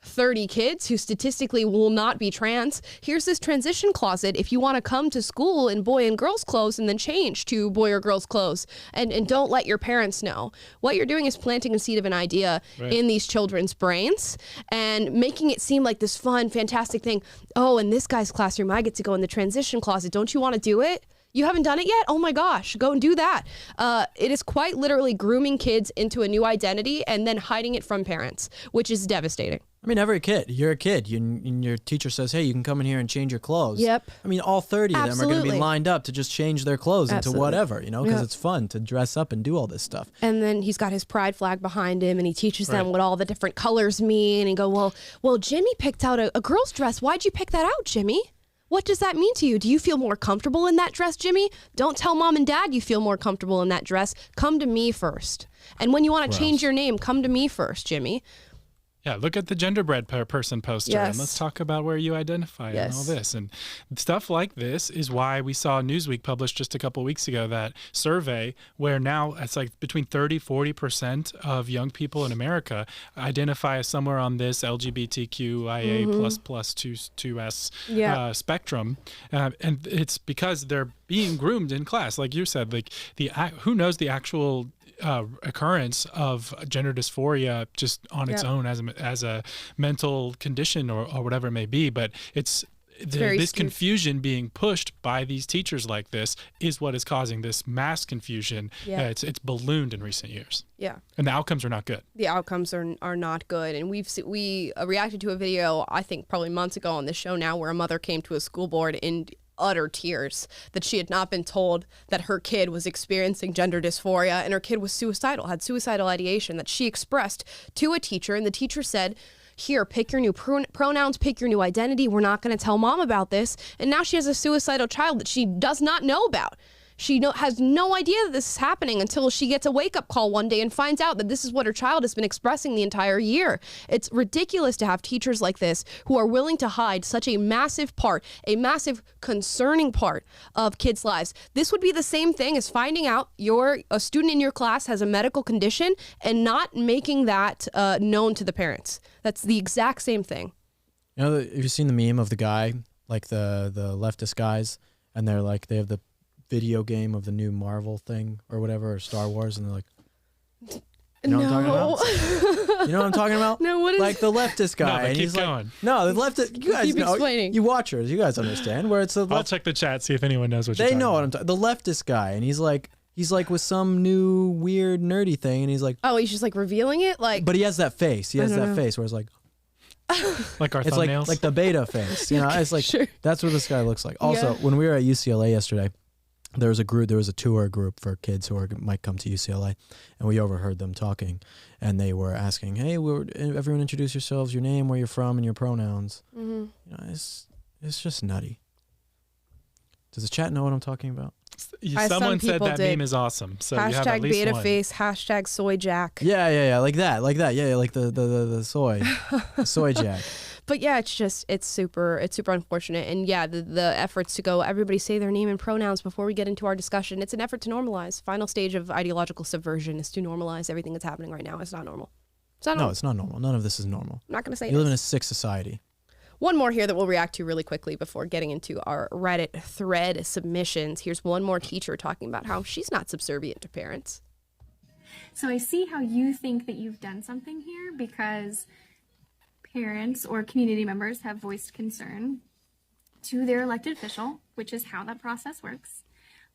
30 kids who statistically will not be trans, here's this transition closet if you want to come to school in boy and girls clothes and then change to boy or girls clothes, and don't let your parents know. What you're doing is planting a seed of an idea in these children's brains and making it seem like this fun, fantastic thing. Oh, in this guy's classroom, I get to go in the transition closet. Don't you want to do it? You haven't done it yet? Oh my gosh, go and do that. It is quite literally grooming kids into a new identity and then hiding it from parents, which is devastating. I mean, every kid. You're a kid. And your teacher says, hey, you can come in here and change your clothes. Yep. I mean, all 30 of them are going to be lined up to just change their clothes into whatever, because it's fun to dress up and do all this stuff. And then he's got his pride flag behind him, and he teaches them what all the different colors mean. And go, well, Jimmy picked out a girl's dress. Why'd you pick that out, Jimmy? What does that mean to you? Do you feel more comfortable in that dress, Jimmy? Don't tell mom and dad you feel more comfortable in that dress. Come to me first. And when you want to change your name, come to me first, Jimmy. Yeah, look at the genderbread person poster and let's talk about where you identify and all this. And stuff like this is why we saw Newsweek publish just a couple of weeks ago that survey where now it's like between 30-40% of young people in America identify as somewhere on this LGBTQIA ++2S spectrum. And it's because they're being groomed in class. Like you said, like who knows the actual occurrence of gender dysphoria just on its own as a mental condition or whatever it may be, but it's this confusion being pushed by these teachers like this is what is causing this mass confusion. Yeah. It's ballooned in recent years. Yeah. And the outcomes are not good. The outcomes are not good. And we reacted to a video, I think probably months ago on this show now, where a mother came to a school board in utter tears that she had not been told that her kid was experiencing gender dysphoria and her kid was suicidal, had suicidal ideation that she expressed to a teacher. And the teacher said, here, pick your new pronouns, pick your new identity. We're not going to tell mom about this. And now she has a suicidal child that she does not know about. She has no idea that this is happening until she gets a wake-up call one day and finds out that this is what her child has been expressing the entire year. It's ridiculous to have teachers like this who are willing to hide such a massive part, a massive concerning part of kids' lives. This would be the same thing as finding out a student in your class has a medical condition and not making that known to the parents. That's the exact same thing. You know, have you seen the meme of the guy, like the leftist guys, and they're like, they have the video game of the new Marvel thing or whatever, or Star Wars, and they're like, you know what I'm talking about? You know what I'm talking about? No, what is like the leftist guy? No, but and keep he's going. Like, no, the leftist. You guys Keep know. explaining. You watchers, you guys understand where it's the. I'll check the chat, see if anyone knows what you're They talking know what about. I'm talking. The leftist guy, and he's like with some new weird nerdy thing, and he's like, Oh, he's just like revealing it, like. but he has that face. He has don't that know. face where it's like, Like our it's thumbnails. like the beta face. You know, it's like Sure. that's what this guy looks like. Also, when we were at UCLA yesterday, there was a tour group for kids who might come to UCLA, and we overheard them talking, and they were asking, "Hey, everyone introduce yourselves, your name, where you're from, and your pronouns." Mm-hmm. You know, it's just nutty. Does the chat know what I'm talking about? Someone said people that did. meme is awesome. So you have at Hashtag least beta one. face, hashtag soy jack. Yeah, like that, yeah, like the soy, the soy jack. But yeah, it's super unfortunate. And yeah, the efforts to go, everybody say their name and pronouns before we get into our discussion. It's an effort to normalize. Final stage of ideological subversion is to normalize everything that's happening right now. It's not normal. It's not normal. No, it's not normal. None of this is normal. I'm not going to say You live in it. a sick society. One more here that we'll react to really quickly before getting into our Reddit thread submissions. Here's one more teacher talking about how she's not subservient to parents. So I see how you think that you've done something here because parents or community members have voiced concern to their elected official, which is how that process works.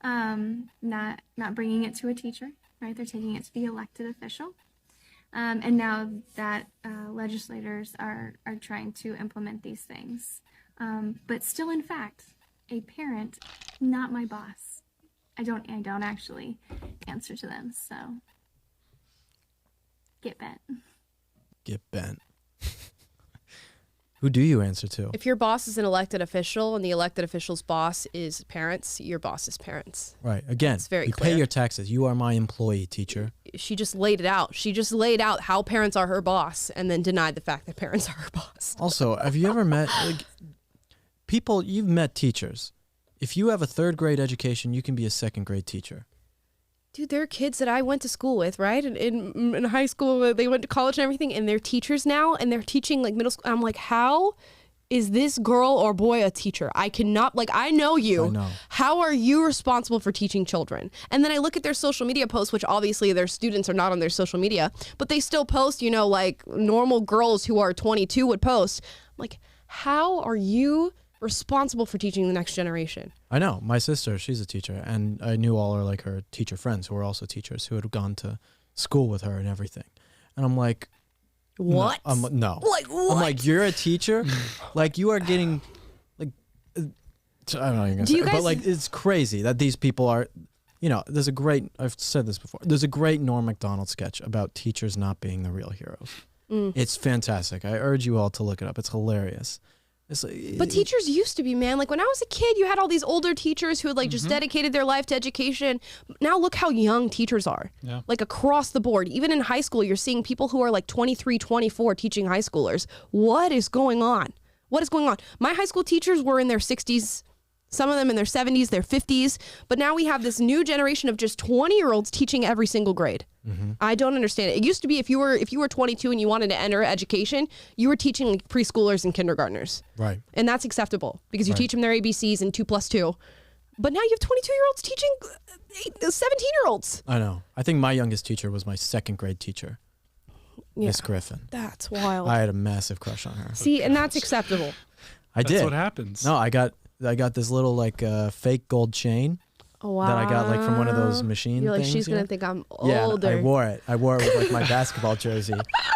Not bringing it to a teacher, right? They're taking it to the elected official. And now that legislators are trying to implement these things. But still, in fact, a parent, not my boss. I don't actually answer to them, so get bent. Get bent. Who do you answer to? If your boss is an elected official and the elected official's boss is parents, your boss is parents. Right. Again, It's very you clear. pay your taxes. You are my employee, teacher. She just laid it out. She just laid out how parents are her boss and then denied the fact that parents are her boss. Also, have you ever met people? You've met teachers. If you have a third grade education, you can be a second grade teacher. Dude, there are kids that I went to school with, right? In high school, they went to college and everything, and they're teachers now, and they're teaching like middle school. I'm like, how is this girl or boy a teacher? I cannot, like, I know you. I know. How are you responsible for teaching children? And then I look at their social media posts, which obviously their students are not on their social media, but they still post, you know, like normal girls who are 22 would post. I'm like, how are you responsible for teaching the next generation? I know. My sister, she's a teacher, and I knew all her teacher friends who were also teachers who had gone to school with her and everything. And I'm like, What? No. Like, what? I'm like, you're a teacher? Like, you are getting, like, I don't know what you're going to say, you guys- but, like, it's crazy that these people are, you know, I've said this before, there's a great Norm Macdonald sketch about teachers not being the real heroes. It's fantastic. I urge you all to look it up. It's hilarious. But teachers used to be, man. Like when I was a kid, you had all these older teachers who had like just dedicated their life to education. Now look how young teachers are. Yeah. Like across the board. Even in high school, you're seeing people who are like 23, 24 teaching high schoolers. What is going on? What is going on? My high school teachers were in their 60s, some of them in their 70s, their 50s. But now we have this new generation of just 20-year-olds teaching every single grade. I don't understand it. It used to be if you were 22 and you wanted to enter education, you were teaching like preschoolers and kindergartners. Right. And that's acceptable because you Right. teach them their ABCs and 2 + 2. But now you have 22-year-olds teaching 17-year-olds. I know. I think my youngest teacher was my second grade teacher, Yeah, Miss Griffin. that's wild. I had a massive crush on her. See, and that's acceptable. I did. That's what happens. No, I got this little like fake gold chain Wow. that I got like from one of those machine You're like, things. she's you know? gonna think I'm Yeah, older. I wore it. I wore it with like my basketball jersey,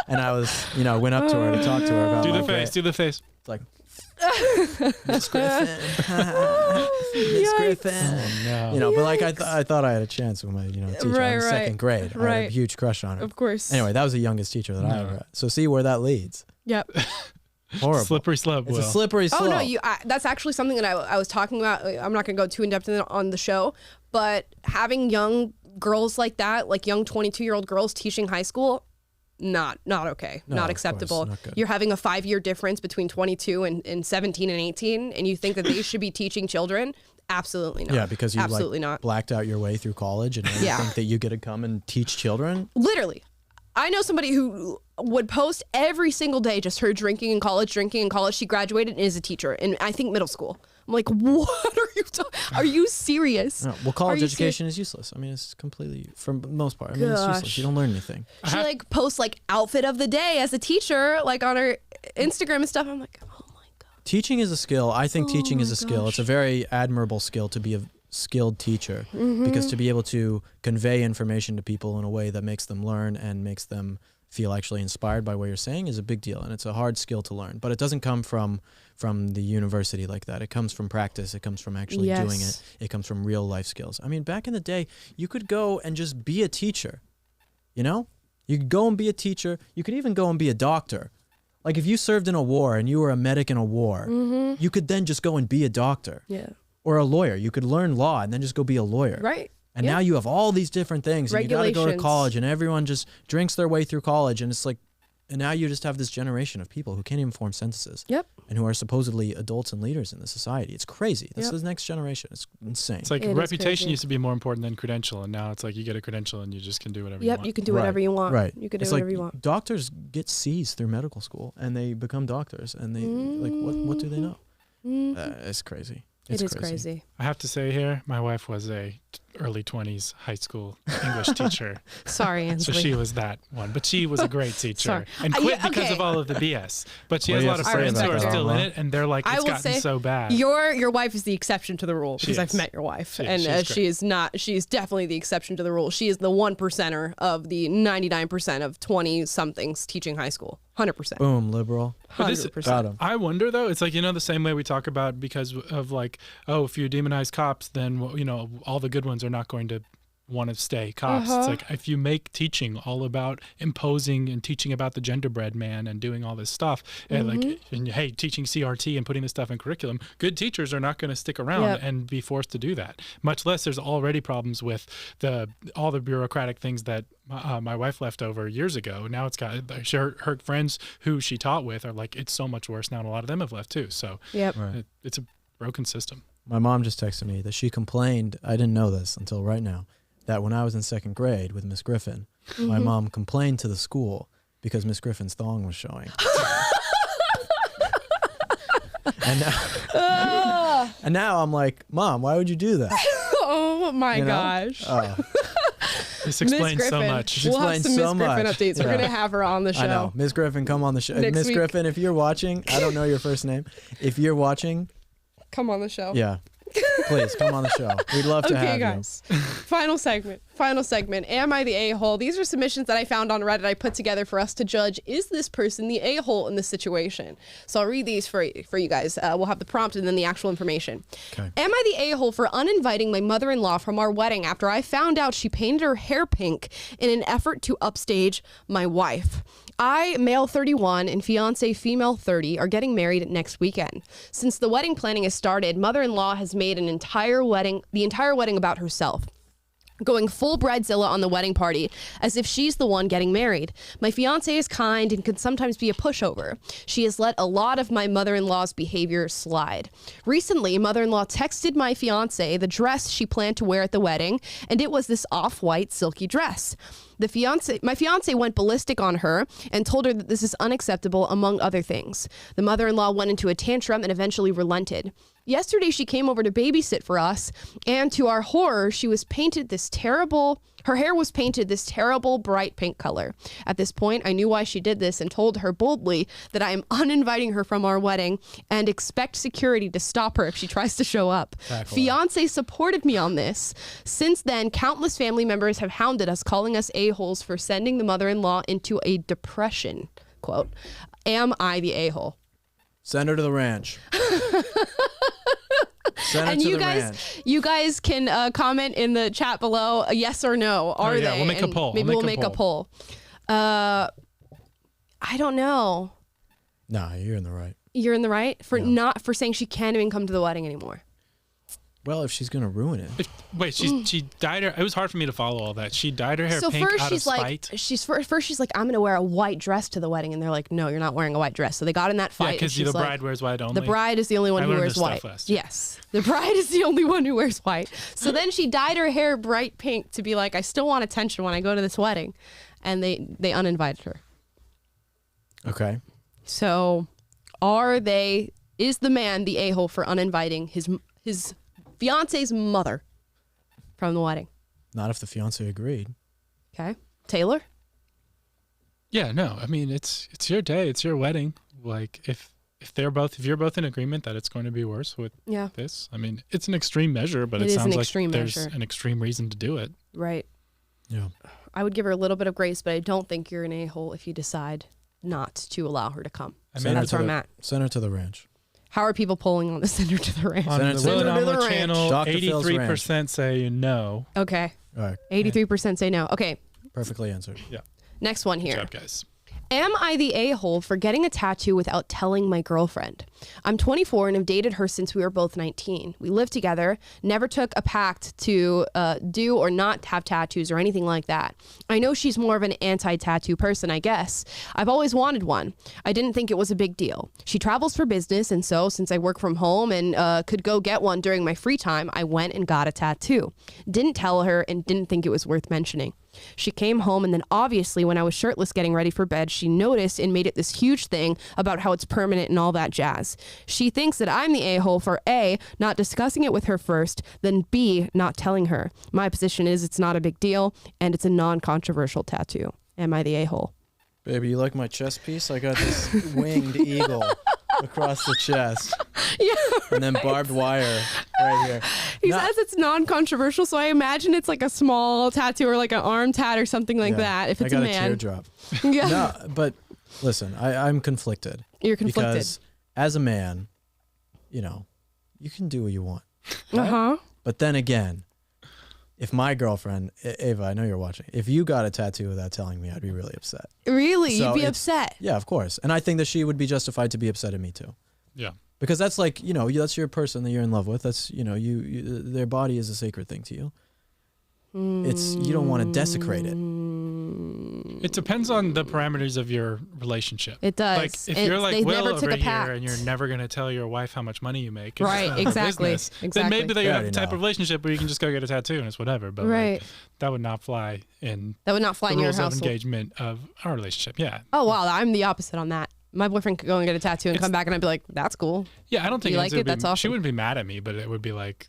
and I was, went up to her to talk to her about Do the like, face. Do the face. It's like, Miss Griffin, Miss Griffin. Oh, no. But like I thought I had a chance with my teacher Right, in right. second grade. I had Right. a huge crush on her. Of course. Anyway, that was the youngest teacher that I ever had. So see where that leads. Yep. Horrible. Slippery slope. It's a Will. slippery slope. Oh no, that's actually something that I was talking about. I'm not gonna go too in depth on the show, but having young girls like that, like young 22-year-old girls teaching high school, not okay, No, not of acceptable. course, not good. You're having a 5-year difference between 22 and 17 and 18, and you think that they should be teaching children? Absolutely not. Yeah, because you absolutely like not. blacked out your way through college, and you Yeah. think that you get to come and teach children. Literally. I know somebody who would post every single day just her drinking in college. She graduated and is a teacher in, I think, middle school. I'm like, what are you are you serious? No, well, college Are you education is useless. I mean, it's completely, for the most part. I mean, it's Gosh. useless. You don't learn anything. She like posts like outfit of the day as a teacher, like on her Instagram and stuff. I'm like, oh my God. Teaching is a skill. I think teaching is my a skill. It's a very admirable skill to be a skilled teacher, because to be able to convey information to people in a way that makes them learn and makes them feel actually inspired by what you're saying is a big deal, and it's a hard skill to learn. But it doesn't come from the university like that. It comes from practice. It comes from actually doing it. It comes from real life skills. I mean, back in the day, you could go and just be a teacher. You could go and be a teacher. You could even go and be a doctor. Like if you served in a war and you were a medic in a war, you could then just go and be a doctor. Yeah. Or a lawyer. You could learn law and then just go be a lawyer. Right. And now you have all these different things, and you got to go to Regulations. college, and everyone just drinks their way through college, and it's like, and now you just have this generation of people who can't even form sentences. Yep. And who are supposedly adults and leaders in the society. It's crazy. This Yep. is the next generation. It's insane. It's like It is reputation crazy. used to be more important than credential, and now it's like you get a credential and you just can do whatever you Yep. want. You can do whatever you want. Right. You can do It's whatever like you want. doctors get C's through medical school, and they become doctors, and they like what do they know? It's crazy. It's It is crazy. I have to say here, my wife was a early 20s high school English teacher. Sorry, So Ansley. she was that one, but she was a great teacher Sorry. and Yeah, quit because okay. of all of the BS. But she What has do a you lot of have to say friends who about are that, still in Amala? it, and they're like, I it's will gotten say so bad. Your wife is the exception to the rule, because She I've is. met your wife, She is. and She's great. she is not. She is definitely the exception to the rule. She is the 1%er of the 99% of 20-somethings teaching high school. 100%. Boom, liberal. But this- 100%. Got 'em. I wonder though, it's like, the same way we talk about because of like, oh, if you demonize cops, then, all the good ones are not going to want to stay cops. It's like if you make teaching all about imposing and teaching about the genderbread man and doing all this stuff, and hey, teaching CRT and putting this stuff in curriculum, good teachers are not going to stick around Yep. and be forced to do that. Much less there's already problems with all the bureaucratic things that my wife left over years ago. Now it's got her friends who she taught with are like, it's so much worse now, and a lot of them have left too. So Yep. Right. it's a broken system. My mom just texted me that she complained, I didn't know this until right now, that when I was in second grade with Miss Griffin, my mom complained to the school because Miss Griffin's thong was showing. and now I'm like, Mom, why would you do that? Oh my You know? gosh. Oh, This Miss explains so Griffin. much. She We'll have explains some Miss so Griffin much. updates. We're Yeah. gonna have her on the show. I know. Miss Griffin, come on the show. Next Miss week. Griffin, if you're watching, I don't know your first name. If you're watching, Come on the show. yeah, please come on the show. We'd love to Okay, have guys. Final segment. Am I the a-hole? These are submissions that I found on Reddit I put together for us to judge, is this person the a-hole in this situation? So I'll read these for you guys. We'll have the prompt and then the actual information. Okay. Am I the a-hole for uninviting my mother-in-law from our wedding after I found out she painted her hair pink in an effort to upstage my wife? I, male 31, and fiance female 30, are getting married next weekend. Since the wedding planning has started, mother-in-law has made the entire wedding about herself, going full bridezilla on the wedding party as if she's the one getting married. My fiance is kind and can sometimes be a pushover. She has let a lot of my mother-in-law's behavior slide. Recently, mother-in-law texted my fiance the dress she planned to wear at the wedding, and it was this off-white silky dress. My fiance went ballistic on her and told her that this is unacceptable, among other things. The mother-in-law went into a tantrum and eventually relented. Yesterday, she came over to babysit for us, and to our horror, she was painted this terrible. Her hair was painted this terrible bright pink color. At this point, I knew why she did this and told her boldly that I am uninviting her from our wedding and expect security to stop her if she tries to show up. Fiance supported me on this. Since then, countless family members have hounded us, calling us a-holes for sending the mother-in-law into a depression. Quote, am I the a-hole? Send her to the ranch. Send her And to you the guys, ranch. you guys can comment in the chat below, yes or no. Are they? We'll make a And poll. Maybe we'll make a poll. I don't know. Nah, you're in the right. You're in the right for not for saying she can't even come to the wedding anymore. Well, if she's gonna ruin it. Wait, she dyed her. It was hard for me to follow all that. She dyed her hair So pink first out she's of like, spite. first she's like, I'm gonna wear a white dress to the wedding, and they're like, no, you're not wearing a white dress. So they got in that fight. Yeah, and because she's the like, bride wears white only. the bride is the only one I who learned wears this stuff white. last year. Yes, the bride is the only one who wears white. So then she dyed her hair bright pink to be like, I still want attention when I go to this wedding, and they uninvited her. Okay. So, is the man the a-hole for uninviting his fiance's mother from the wedding? Not if the fiance agreed. Okay, Taylor. Yeah, no. I mean, it's your day. It's your wedding. Like if you're both in agreement that it's going to be worse with Yeah. this. I mean, it's an extreme measure, but It it is an sounds like extreme there's measure. an extreme reason to do it. Right. Yeah. I would give her a little bit of grace, but I don't think you're an a-hole if you decide not to allow her to come. That's where I'm at. Send her to the ranch. How are people polling on the Sender to the Ranch? On Send the it to Will and the Amala ranch. channel, Dr. Phil's 83% say no. Okay. All right. 83% say no. Okay. Perfectly answered. Next one Good here. job, guys. Am I the a-hole for getting a tattoo without telling my girlfriend? I'm 24 and have dated her since we were both 19. We lived together, never took a pact to do or not have tattoos or anything like that. I know she's more of an anti-tattoo person, I guess. I've always wanted one. I didn't think it was a big deal. She travels for business, and so since I work from home and could go get one during my free time, I went and got a tattoo. Didn't tell her and didn't think it was worth mentioning. She came home, and then obviously when I was shirtless getting ready for bed, she noticed and made it this huge thing about how it's permanent and all that jazz. She thinks that I'm the a-hole for A, not discussing it with her first, then B, not telling her. My position is it's not a big deal, and it's a non-controversial tattoo. Am I the a-hole? Baby, you like my chest piece? I got this winged eagle across the chest. Yeah, And then barbed wire right here. he No. says it's non-controversial, so I imagine it's like a small tattoo or like an arm tat or something like Yeah. that. If it's I got a man, teardrop. yeah, No, but listen, I'm conflicted. you're conflicted. Because as a man, you can do what you want. But then again, if my girlfriend, Ava, I know you're watching, if you got a tattoo without telling me, I'd be really upset. Really, So you'd be it's- upset. Yeah, of course. And I think that she would be justified to be upset at me too. Yeah. Because that's like, that's your person that you're in love with. That's, you their body is a sacred thing to you. You don't want to desecrate it. It depends on the parameters of your relationship. It does. Like if It's- you're like they Will never over took a here pact. and you're never going to tell your wife how much money you make, it's Right, none of her exactly, business, exactly. then maybe they They have already a type know. of relationship where you can just go get a tattoo and it's whatever. But Right. that would not fly in That would not fly the in your rules of household. engagement of our relationship. Yeah. Oh wow, I'm the opposite on that. My boyfriend could go and get a tattoo and come back, and I'd be like, "That's cool." Yeah, I don't think You it like would it? That's She awesome. wouldn't be mad at me, but it would be like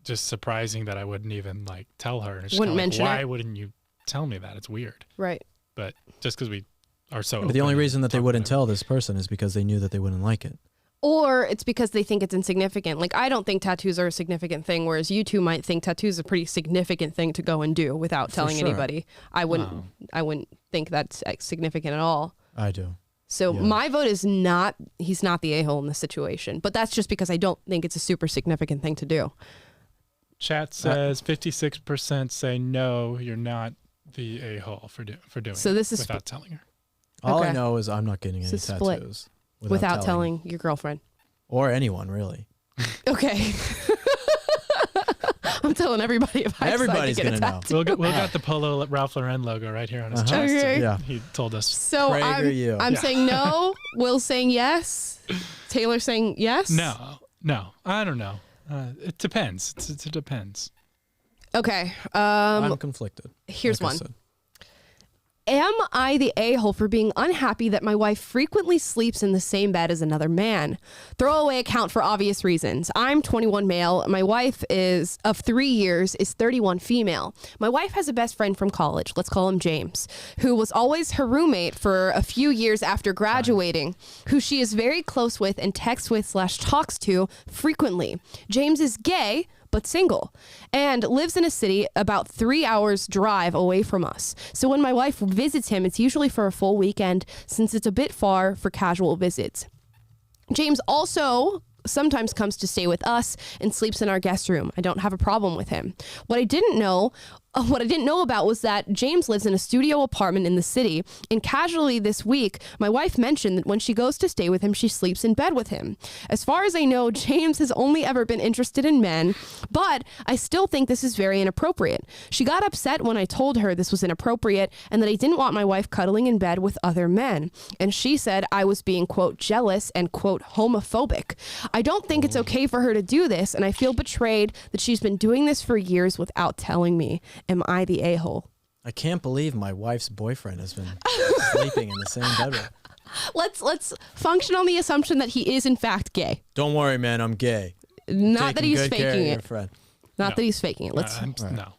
just surprising that I wouldn't even like tell her. And it's just Wouldn't kinda like, mention why it? wouldn't you tell me that? It's weird. Right. But just because we are so. But the only open reason that they and talk wouldn't about tell this person is because they knew that they wouldn't like it. Or it's because they think it's insignificant. Like I don't think tattoos are a significant thing, whereas you two might think tattoos are a pretty significant thing to go and do without telling sure. anybody. I wouldn't think that's significant at all. I do. So Yeah. my vote is not. He's not the a-hole in this situation, but that's just because I don't think it's a super significant thing to do. Chat says 56% say no, you're not the a-hole for doing So this is without telling her. All I Okay. know is I'm not getting any It's a split. tattoos Without telling your girlfriend. or anyone really. Okay. I'm telling everybody if I Everybody's decide to get gonna a know. tattoo. Will got the Polo Ralph Lauren logo right here on his chest. Okay. Yeah. He told us. So PragerU. I'm saying no. Will saying yes. Taylor saying yes. No, I don't know. It depends. It depends. Okay. I'm conflicted. Here's like I one. said. Am I the a-hole for being unhappy that my wife frequently sleeps in the same bed as another man? Throwaway account for obvious reasons. I'm 21 male. My wife is of 3 years, is 31 female. My wife has a best friend from college, let's call him James, who was always her roommate for a few years after graduating, who she is very close with and texts with / talks to frequently. James is gay, but single, and lives in a city about 3 hours drive away from us. So when my wife visits him, it's usually for a full weekend since it's a bit far for casual visits. James also sometimes comes to stay with us and sleeps in our guest room. I don't have a problem with him. What I didn't know about was that James lives in a studio apartment in the city, and casually this week, my wife mentioned that when she goes to stay with him, she sleeps in bed with him. As far as I know, James has only ever been interested in men, but I still think this is very inappropriate. She got upset when I told her this was inappropriate and that I didn't want my wife cuddling in bed with other men. And she said I was being, quote, jealous and, quote, homophobic. I don't think it's okay for her to do this, and I feel betrayed that she's been doing this for years without telling me. Am I the a-hole? I can't believe my wife's boyfriend has been sleeping in the same bedroom. Let's function on the assumption that he is in fact gay. Don't worry, man, I'm gay. Not that Taking he's good care of faking your it. friend. Not that he's faking it. Let's. No.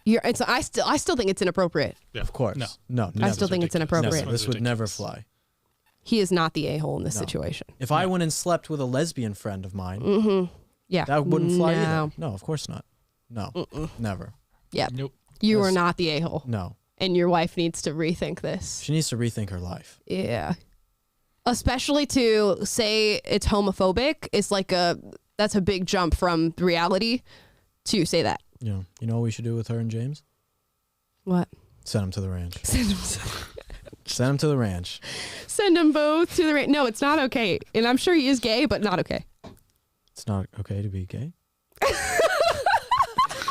I still think it's inappropriate. Yeah. Of course. No. Never. I still think it's ridiculous. inappropriate. Never. This would never fly. He is not the a-hole in this situation. If I went and slept with a lesbian friend of mine, Yeah. that wouldn't fly No. either. No, of course not. No, never. Yeah. Nope. You are not the a-hole. No. And your wife needs to rethink this. She needs to rethink her life. Yeah. Especially to say it's homophobic is that's a big jump from reality to say that. You know what we should do with her and James? What? Send him to the ranch. Send Send him to the ranch. them both to the ranch. No, it's not okay. And I'm sure he is gay, but not okay. It's not okay to be gay.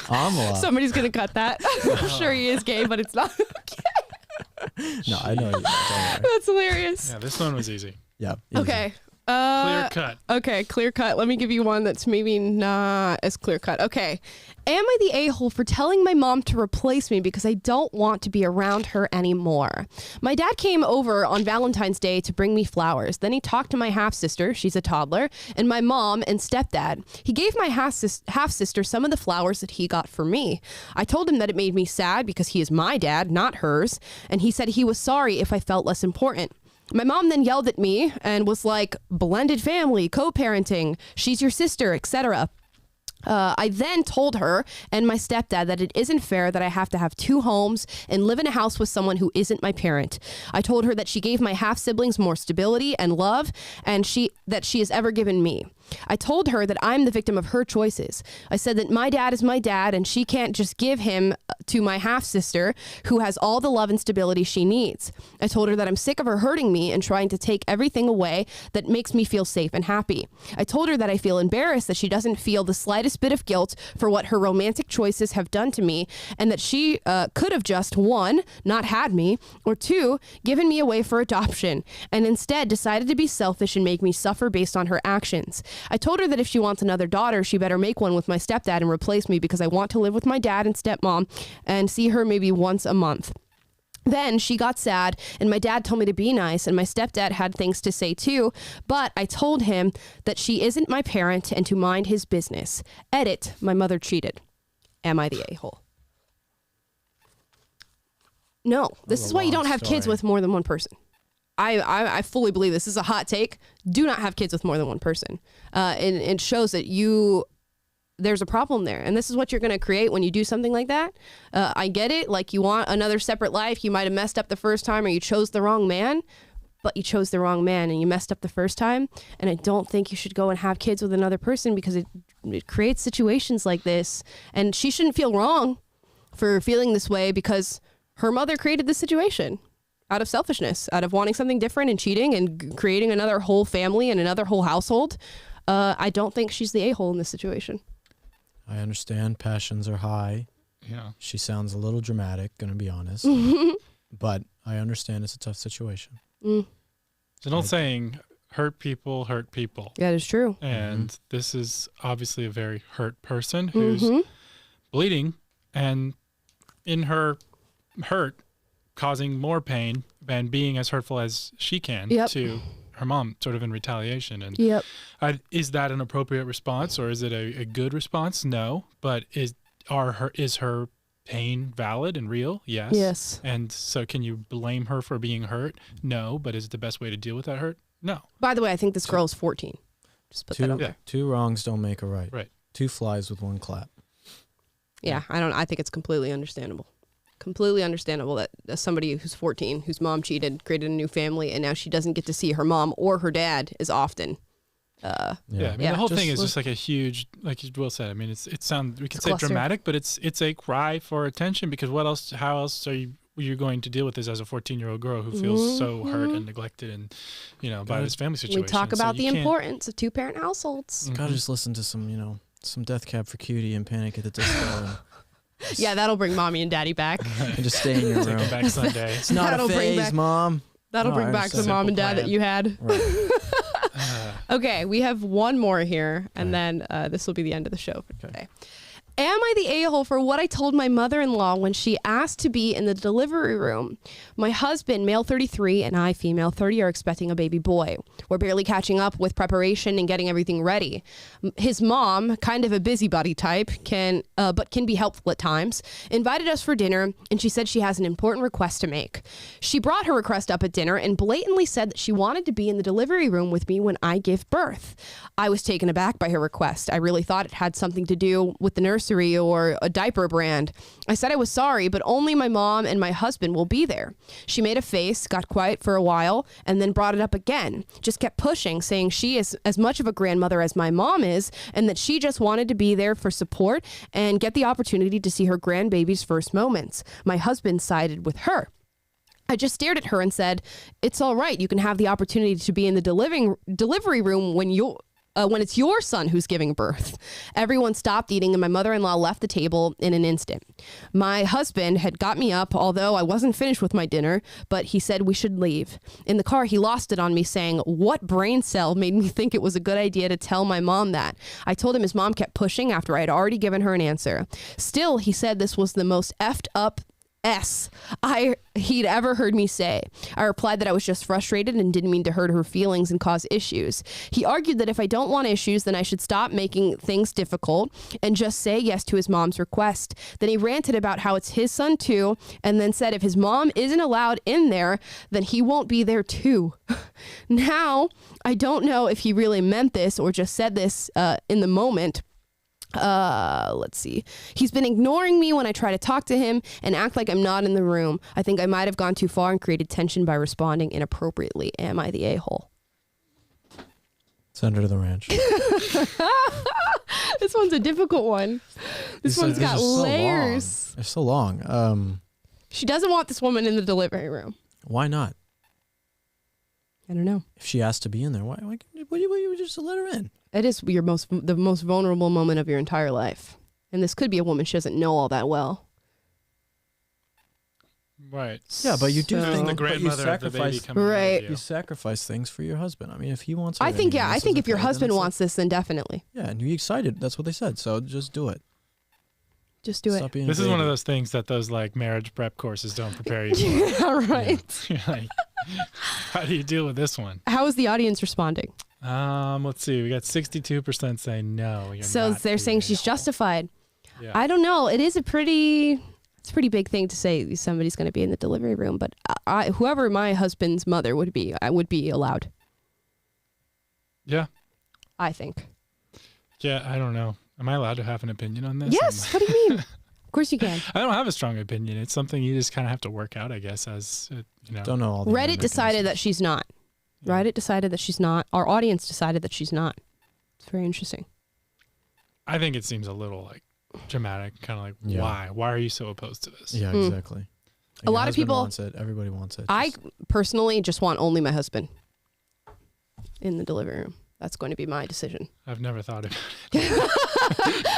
Amala. Somebody's going to cut that. I'm sure he is gay, but it's not okay. No, I know you. Don't worry. That's hilarious. Yeah, this one was easy. Yeah. easy. Okay. Clear cut. Okay, clear cut. Let me give you one that's maybe not as clear cut. Okay. Am I the a-hole for telling my mom to replace me because I don't want to be around her anymore? My dad came over on Valentine's Day to bring me flowers. Then he talked to my half-sister, she's a toddler, and my mom and stepdad. He gave my half-sister some of the flowers that he got for me. I told him that it made me sad because he is my dad, not hers, and he said he was sorry if I felt less important. My mom then yelled at me and was like, blended family, co-parenting, she's your sister, etc. I then told her and my stepdad that it isn't fair that I have to have 2 homes and live in a house with someone who isn't my parent. I told her that she gave my half-siblings more stability and love and that she has ever given me. I told her that I'm the victim of her choices. I said that my dad is my dad and she can't just give him to my half-sister who has all the love and stability she needs. I told her that I'm sick of her hurting me and trying to take everything away that makes me feel safe and happy. I told her that I feel embarrassed that she doesn't feel the slightest bit of guilt for what her romantic choices have done to me and that she could have just 1, not had me, or 2, given me away for adoption and instead decided to be selfish and make me suffer based on her actions. I told her that if she wants another daughter, she better make one with my stepdad and replace me because I want to live with my dad and stepmom and see her maybe once a month. Then she got sad and my dad told me to be nice and my stepdad had things to say too, but I told him that she isn't my parent and to mind his business. Edit, my mother cheated. Am I the a-hole? No, this is why you don't have kids with more than one person. I fully believe this is a hot take. Do not have kids with more than one person. And it shows that there's a problem there. And this is what you're going to create when you do something like that. I get it. Like you want another separate life. You might have messed up the first time or you chose the wrong man, but you chose the wrong man and you messed up the first time. And I don't think you should go and have kids with another person because it creates situations like this. And she shouldn't feel wrong for feeling this way because her mother created this situation out of selfishness, out of wanting something different and cheating and creating another whole family and another whole household. I don't think she's the a-hole in this situation. I understand passions are high. Yeah. She sounds a little dramatic, gonna be honest. But I understand it's a tough situation. It's an old saying, hurt people hurt people. That is true. And this is obviously a very hurt person who's bleeding, and in her hurt causing more pain and being as hurtful as she can Yep. to her mom, sort of in retaliation. And Yep. is that an appropriate response, or is it a good response? No. But is her pain valid and real? Yes. Yes. And so can you blame her for being hurt? No. But is it the best way to deal with that hurt? No. By the way, I think this girl is 14. Just put that out there. Two wrongs don't make a right. Right. Two flies with one clap. Yeah, I think it's completely understandable. Completely understandable that somebody who's 14, whose mom cheated, created a new family, and now she doesn't get to see her mom or her dad as often. I mean, the whole thing is Just just like a huge, like Will said. I mean, it sounds, we could say cluster. dramatic, but it's a cry for attention, because how else are you going to deal with this as a 14-year-old girl who feels so hurt and neglected and, by this family situation? We talk So about you the can't- importance of two-parent households. Gotta just listen to some Death Cab for Cutie and Panic at the Disco Yeah, that'll bring mommy and daddy back. and just stay in your room. Take 'em back Sunday. It's not That'll a bring phase, back- Mom. That'll No, bring I back the understand. mom and dad that plan. you had. Right. Okay, we have one more here, and Okay. then this will be the end of the show for today. Am I the a-hole for what I told my mother-in-law when she asked to be in the delivery room? My husband, male 33, and I, female 30, are expecting a baby boy. We're barely catching up with preparation and getting everything ready. His mom, kind of a busybody type, but can be helpful at times, invited us for dinner, and she said she has an important request to make. She brought her request up at dinner and blatantly said that she wanted to be in the delivery room with me when I give birth. I was taken aback by her request. I really thought it had something to do with the nursery or a diaper brand. I said I was sorry, but only my mom and my husband will be there. She made a face, got quiet for a while, and then brought it up again. Just kept pushing, saying she is as much of a grandmother as my mom is, and that she just wanted to be there for support and get the opportunity to see her grandbaby's first moments. My husband sided with her. I just stared at her and said, "It's all right. You can have the opportunity to be in the delivery room when it's your son who's giving birth." Everyone stopped eating and my mother-in-law left the table in an instant. My husband had got me up, although I wasn't finished with my dinner, but he said we should leave. In the car, he lost it on me, saying, "What brain cell made me think it was a good idea to tell my mom that?" I told him his mom kept pushing after I had already given her an answer. Still, he said this was the most effed up he'd ever heard me say. I replied that I was just frustrated and didn't mean to hurt her feelings and cause issues. He argued that if I don't want issues, then I should stop making things difficult and just say yes to his mom's request. Then he ranted about how it's his son too, and then said if his mom isn't allowed in there, then he won't be there too. Now, I don't know if he really meant this or just said this in the moment. Let's see. He's been ignoring me when I try to talk to him and act like I'm not in the room. I think I might have gone too far and created tension by responding inappropriately. Am I the a-hole? Send her to the ranch. This one's a difficult one. This one's got layers. They're so long. She doesn't want this woman in the delivery room. Why not? I don't know. If she asked to be in there, why you just let her in? It is the most vulnerable moment of your entire life. And this could be a woman she doesn't know all that well. Right. Yeah, but you do So- think The grandmother of the baby coming Right. out of you sacrifice things for your husband. I mean, if he wants her I in think, and yeah, he I think says if your okay, then husband it's wants this, then definitely. yeah, and you're excited. That's what they said. So just do it. Just do Stop it. being a This is one of baby. those things that those like marriage prep courses don't prepare you for. Yeah, right. You're like, how do you deal with this one? How is the audience responding? Let's see. We got 62% saying no. You're So not they're saying being she's a- justified. Yeah. I don't know. It's a pretty big thing to say somebody's going to be in the delivery room, but whoever my husband's mother would be, I would be allowed. Yeah. I think. Yeah. I don't know. Am I allowed to have an opinion on this? Yes. What do you mean? Of course you can. I don't have a strong opinion. It's something you just kind of have to work out, I guess, as Don't know all the Reddit decided that she's not. Reddit decided that she's not. Our audience decided that she's not. It's very interesting. I think it seems a little like dramatic, kind of like, Yeah. why? Why are you so opposed to this? Yeah, Mm. exactly. A lot of people wants it. Everybody wants it. I Just- personally just want only my husband in the delivery room. That's going to be my decision. I've never thought about it.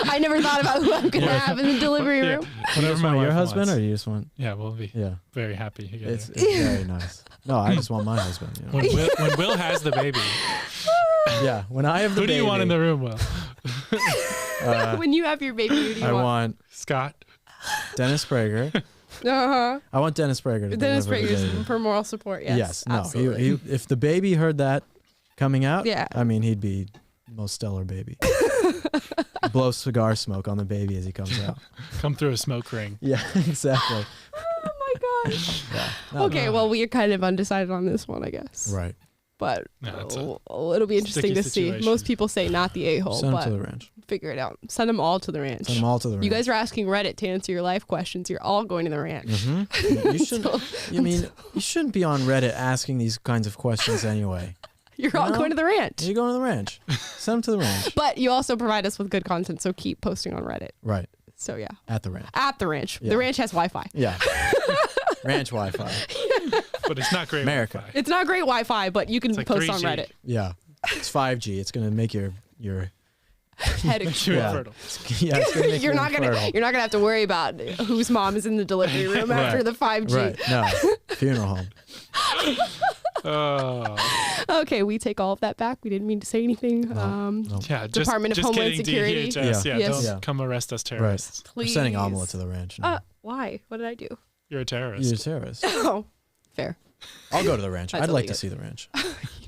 I never thought about who I'm going to have in the delivery room. you Whatever just my want your wife husband, wants. or you just want? Yeah, we'll be Yeah, very happy together. it's very nice. No, I just want my husband. You know? When Will has the baby, Yeah, when I have the who do baby, you want in the room, Will? When you have your baby, who do you I want? want Scott? Dennis Prager, Uh-huh. I want Dennis Prager to Dennis deliver the baby. Prager's for moral support. Yes. No. absolutely. If the baby heard that coming out, Yeah. I mean, he'd be the most stellar baby. Blow cigar smoke on the baby as he comes out. Come through a smoke ring. Yeah, exactly. Oh my gosh. Yeah. Okay, well, we are kind of undecided on this one, I guess. Right. But No, it's it'll be interesting sticky to see. situation. Most people say not the a-hole, Send him but to the ranch. figure it out. Send them all to the ranch. Send them all to the ranch. You guys are asking Reddit to answer your life questions. You're all going to the ranch. Mm-hmm. You shouldn't. You shouldn't be on Reddit asking these kinds of questions anyway. You're all know? going to the ranch. You're going to the ranch. Send them to the ranch. But you also provide us with good content, so keep posting on Reddit. Right. So yeah, At the ranch. at the ranch. Yeah. The ranch has Wi-Fi. Yeah. Ranch Wi-Fi. But it's not great America. Wi-Fi. It's not great Wi-Fi, but you can It's like post on 3G. Reddit. Yeah. It's 5G. It's gonna make your Head Makes you Yeah. infertile. yeah. It's gonna make you're you not gonna infertile. you're not gonna have to worry about whose mom is in the delivery room Right. after the 5G. Right. No. Funeral home. Oh. Okay, we take all of that back. We didn't mean to say anything. No. Yeah, Department of just Homeland kidding, Security. DHS. Yeah. Yeah, Yes. don't Yeah. come arrest us Right. terrorists. We're sending Please. Amala to the ranch. No. Why? What did I do? You're a terrorist. You're a terrorist. Oh, fair. I'll go to the ranch. I I'd totally like to get see the ranch.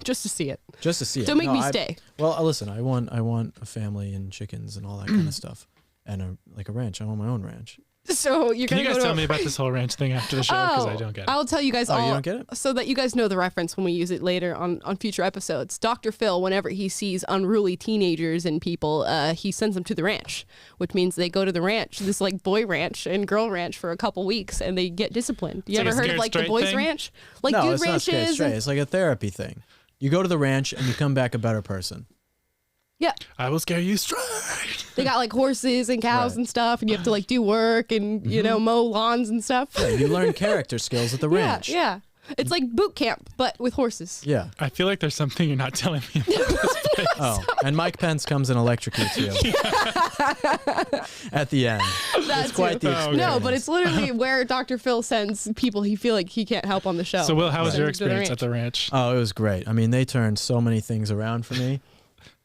Just to see it. Just to see it. Don't make No, me I- stay. Well, listen, I want a family and chickens and all that kind of stuff. And a ranch. I want my own ranch. So you're Can gonna you guys go tell to me about this whole ranch thing after the show? Because I don't get it. I'll tell you guys Oh, all. you don't get it? So that you guys know the reference when we use it later on future episodes. Dr. Phil, whenever he sees unruly teenagers and people, he sends them to the ranch, which means they go to the ranch, this like boy ranch and girl ranch for a couple weeks, and they get disciplined. You It's like ever a heard of scared like the straight boys thing? ranch? Like no, dude it's not scared ranches. straight. and- It's like a therapy thing. You go to the ranch and you come back a better person. yeah, I will scare you straight. they got like horses and cows Right. and stuff, and you have to like do work and you know mow lawns and stuff. Yeah, you learn character skills at the ranch. Yeah. It's like boot camp, but with horses. Yeah. I feel like there's something you're not telling me about this place. Oh, and Mike Pence comes and electrocutes you at the end. It's quite the Oh, experience. No, but it's literally where Dr. Phil sends people he feel like he can't help on the show. So, Will, how was Send your them to the experience ranch. at the ranch? Oh, it was great. I mean, they turned so many things around for me.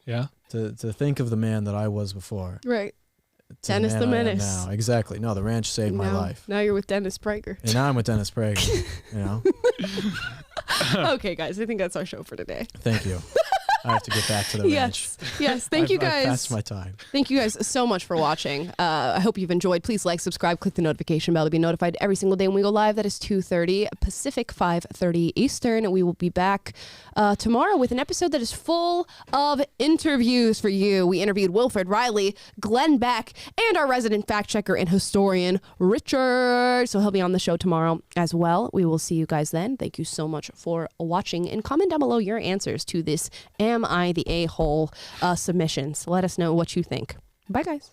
Yeah. To think of the man that I was before. Right. to Dennis man the I am Menace. Now. Exactly. No, the ranch saved my now, life. Now you're with Dennis Prager. And now I'm with Dennis Prager. You know. Okay, guys, I think that's our show for today. Thank you. I have to get back to the ranch. Yes. Thank you I've guys. passed my time. Thank you guys so much for watching. I hope you've enjoyed. Please like, subscribe, click the notification bell to be notified every single day when we go live. That is 2:30 Pacific, 5:30 Eastern. We will be back tomorrow with an episode that is full of interviews for you. We interviewed Wilfred Riley, Glenn Beck, and our resident fact checker and historian, Richard. So he'll be on the show tomorrow as well. We will see you guys then. Thank you so much for watching, and comment down below your answers to this Am I the A-hole submissions. Let us know what you think. Bye, guys.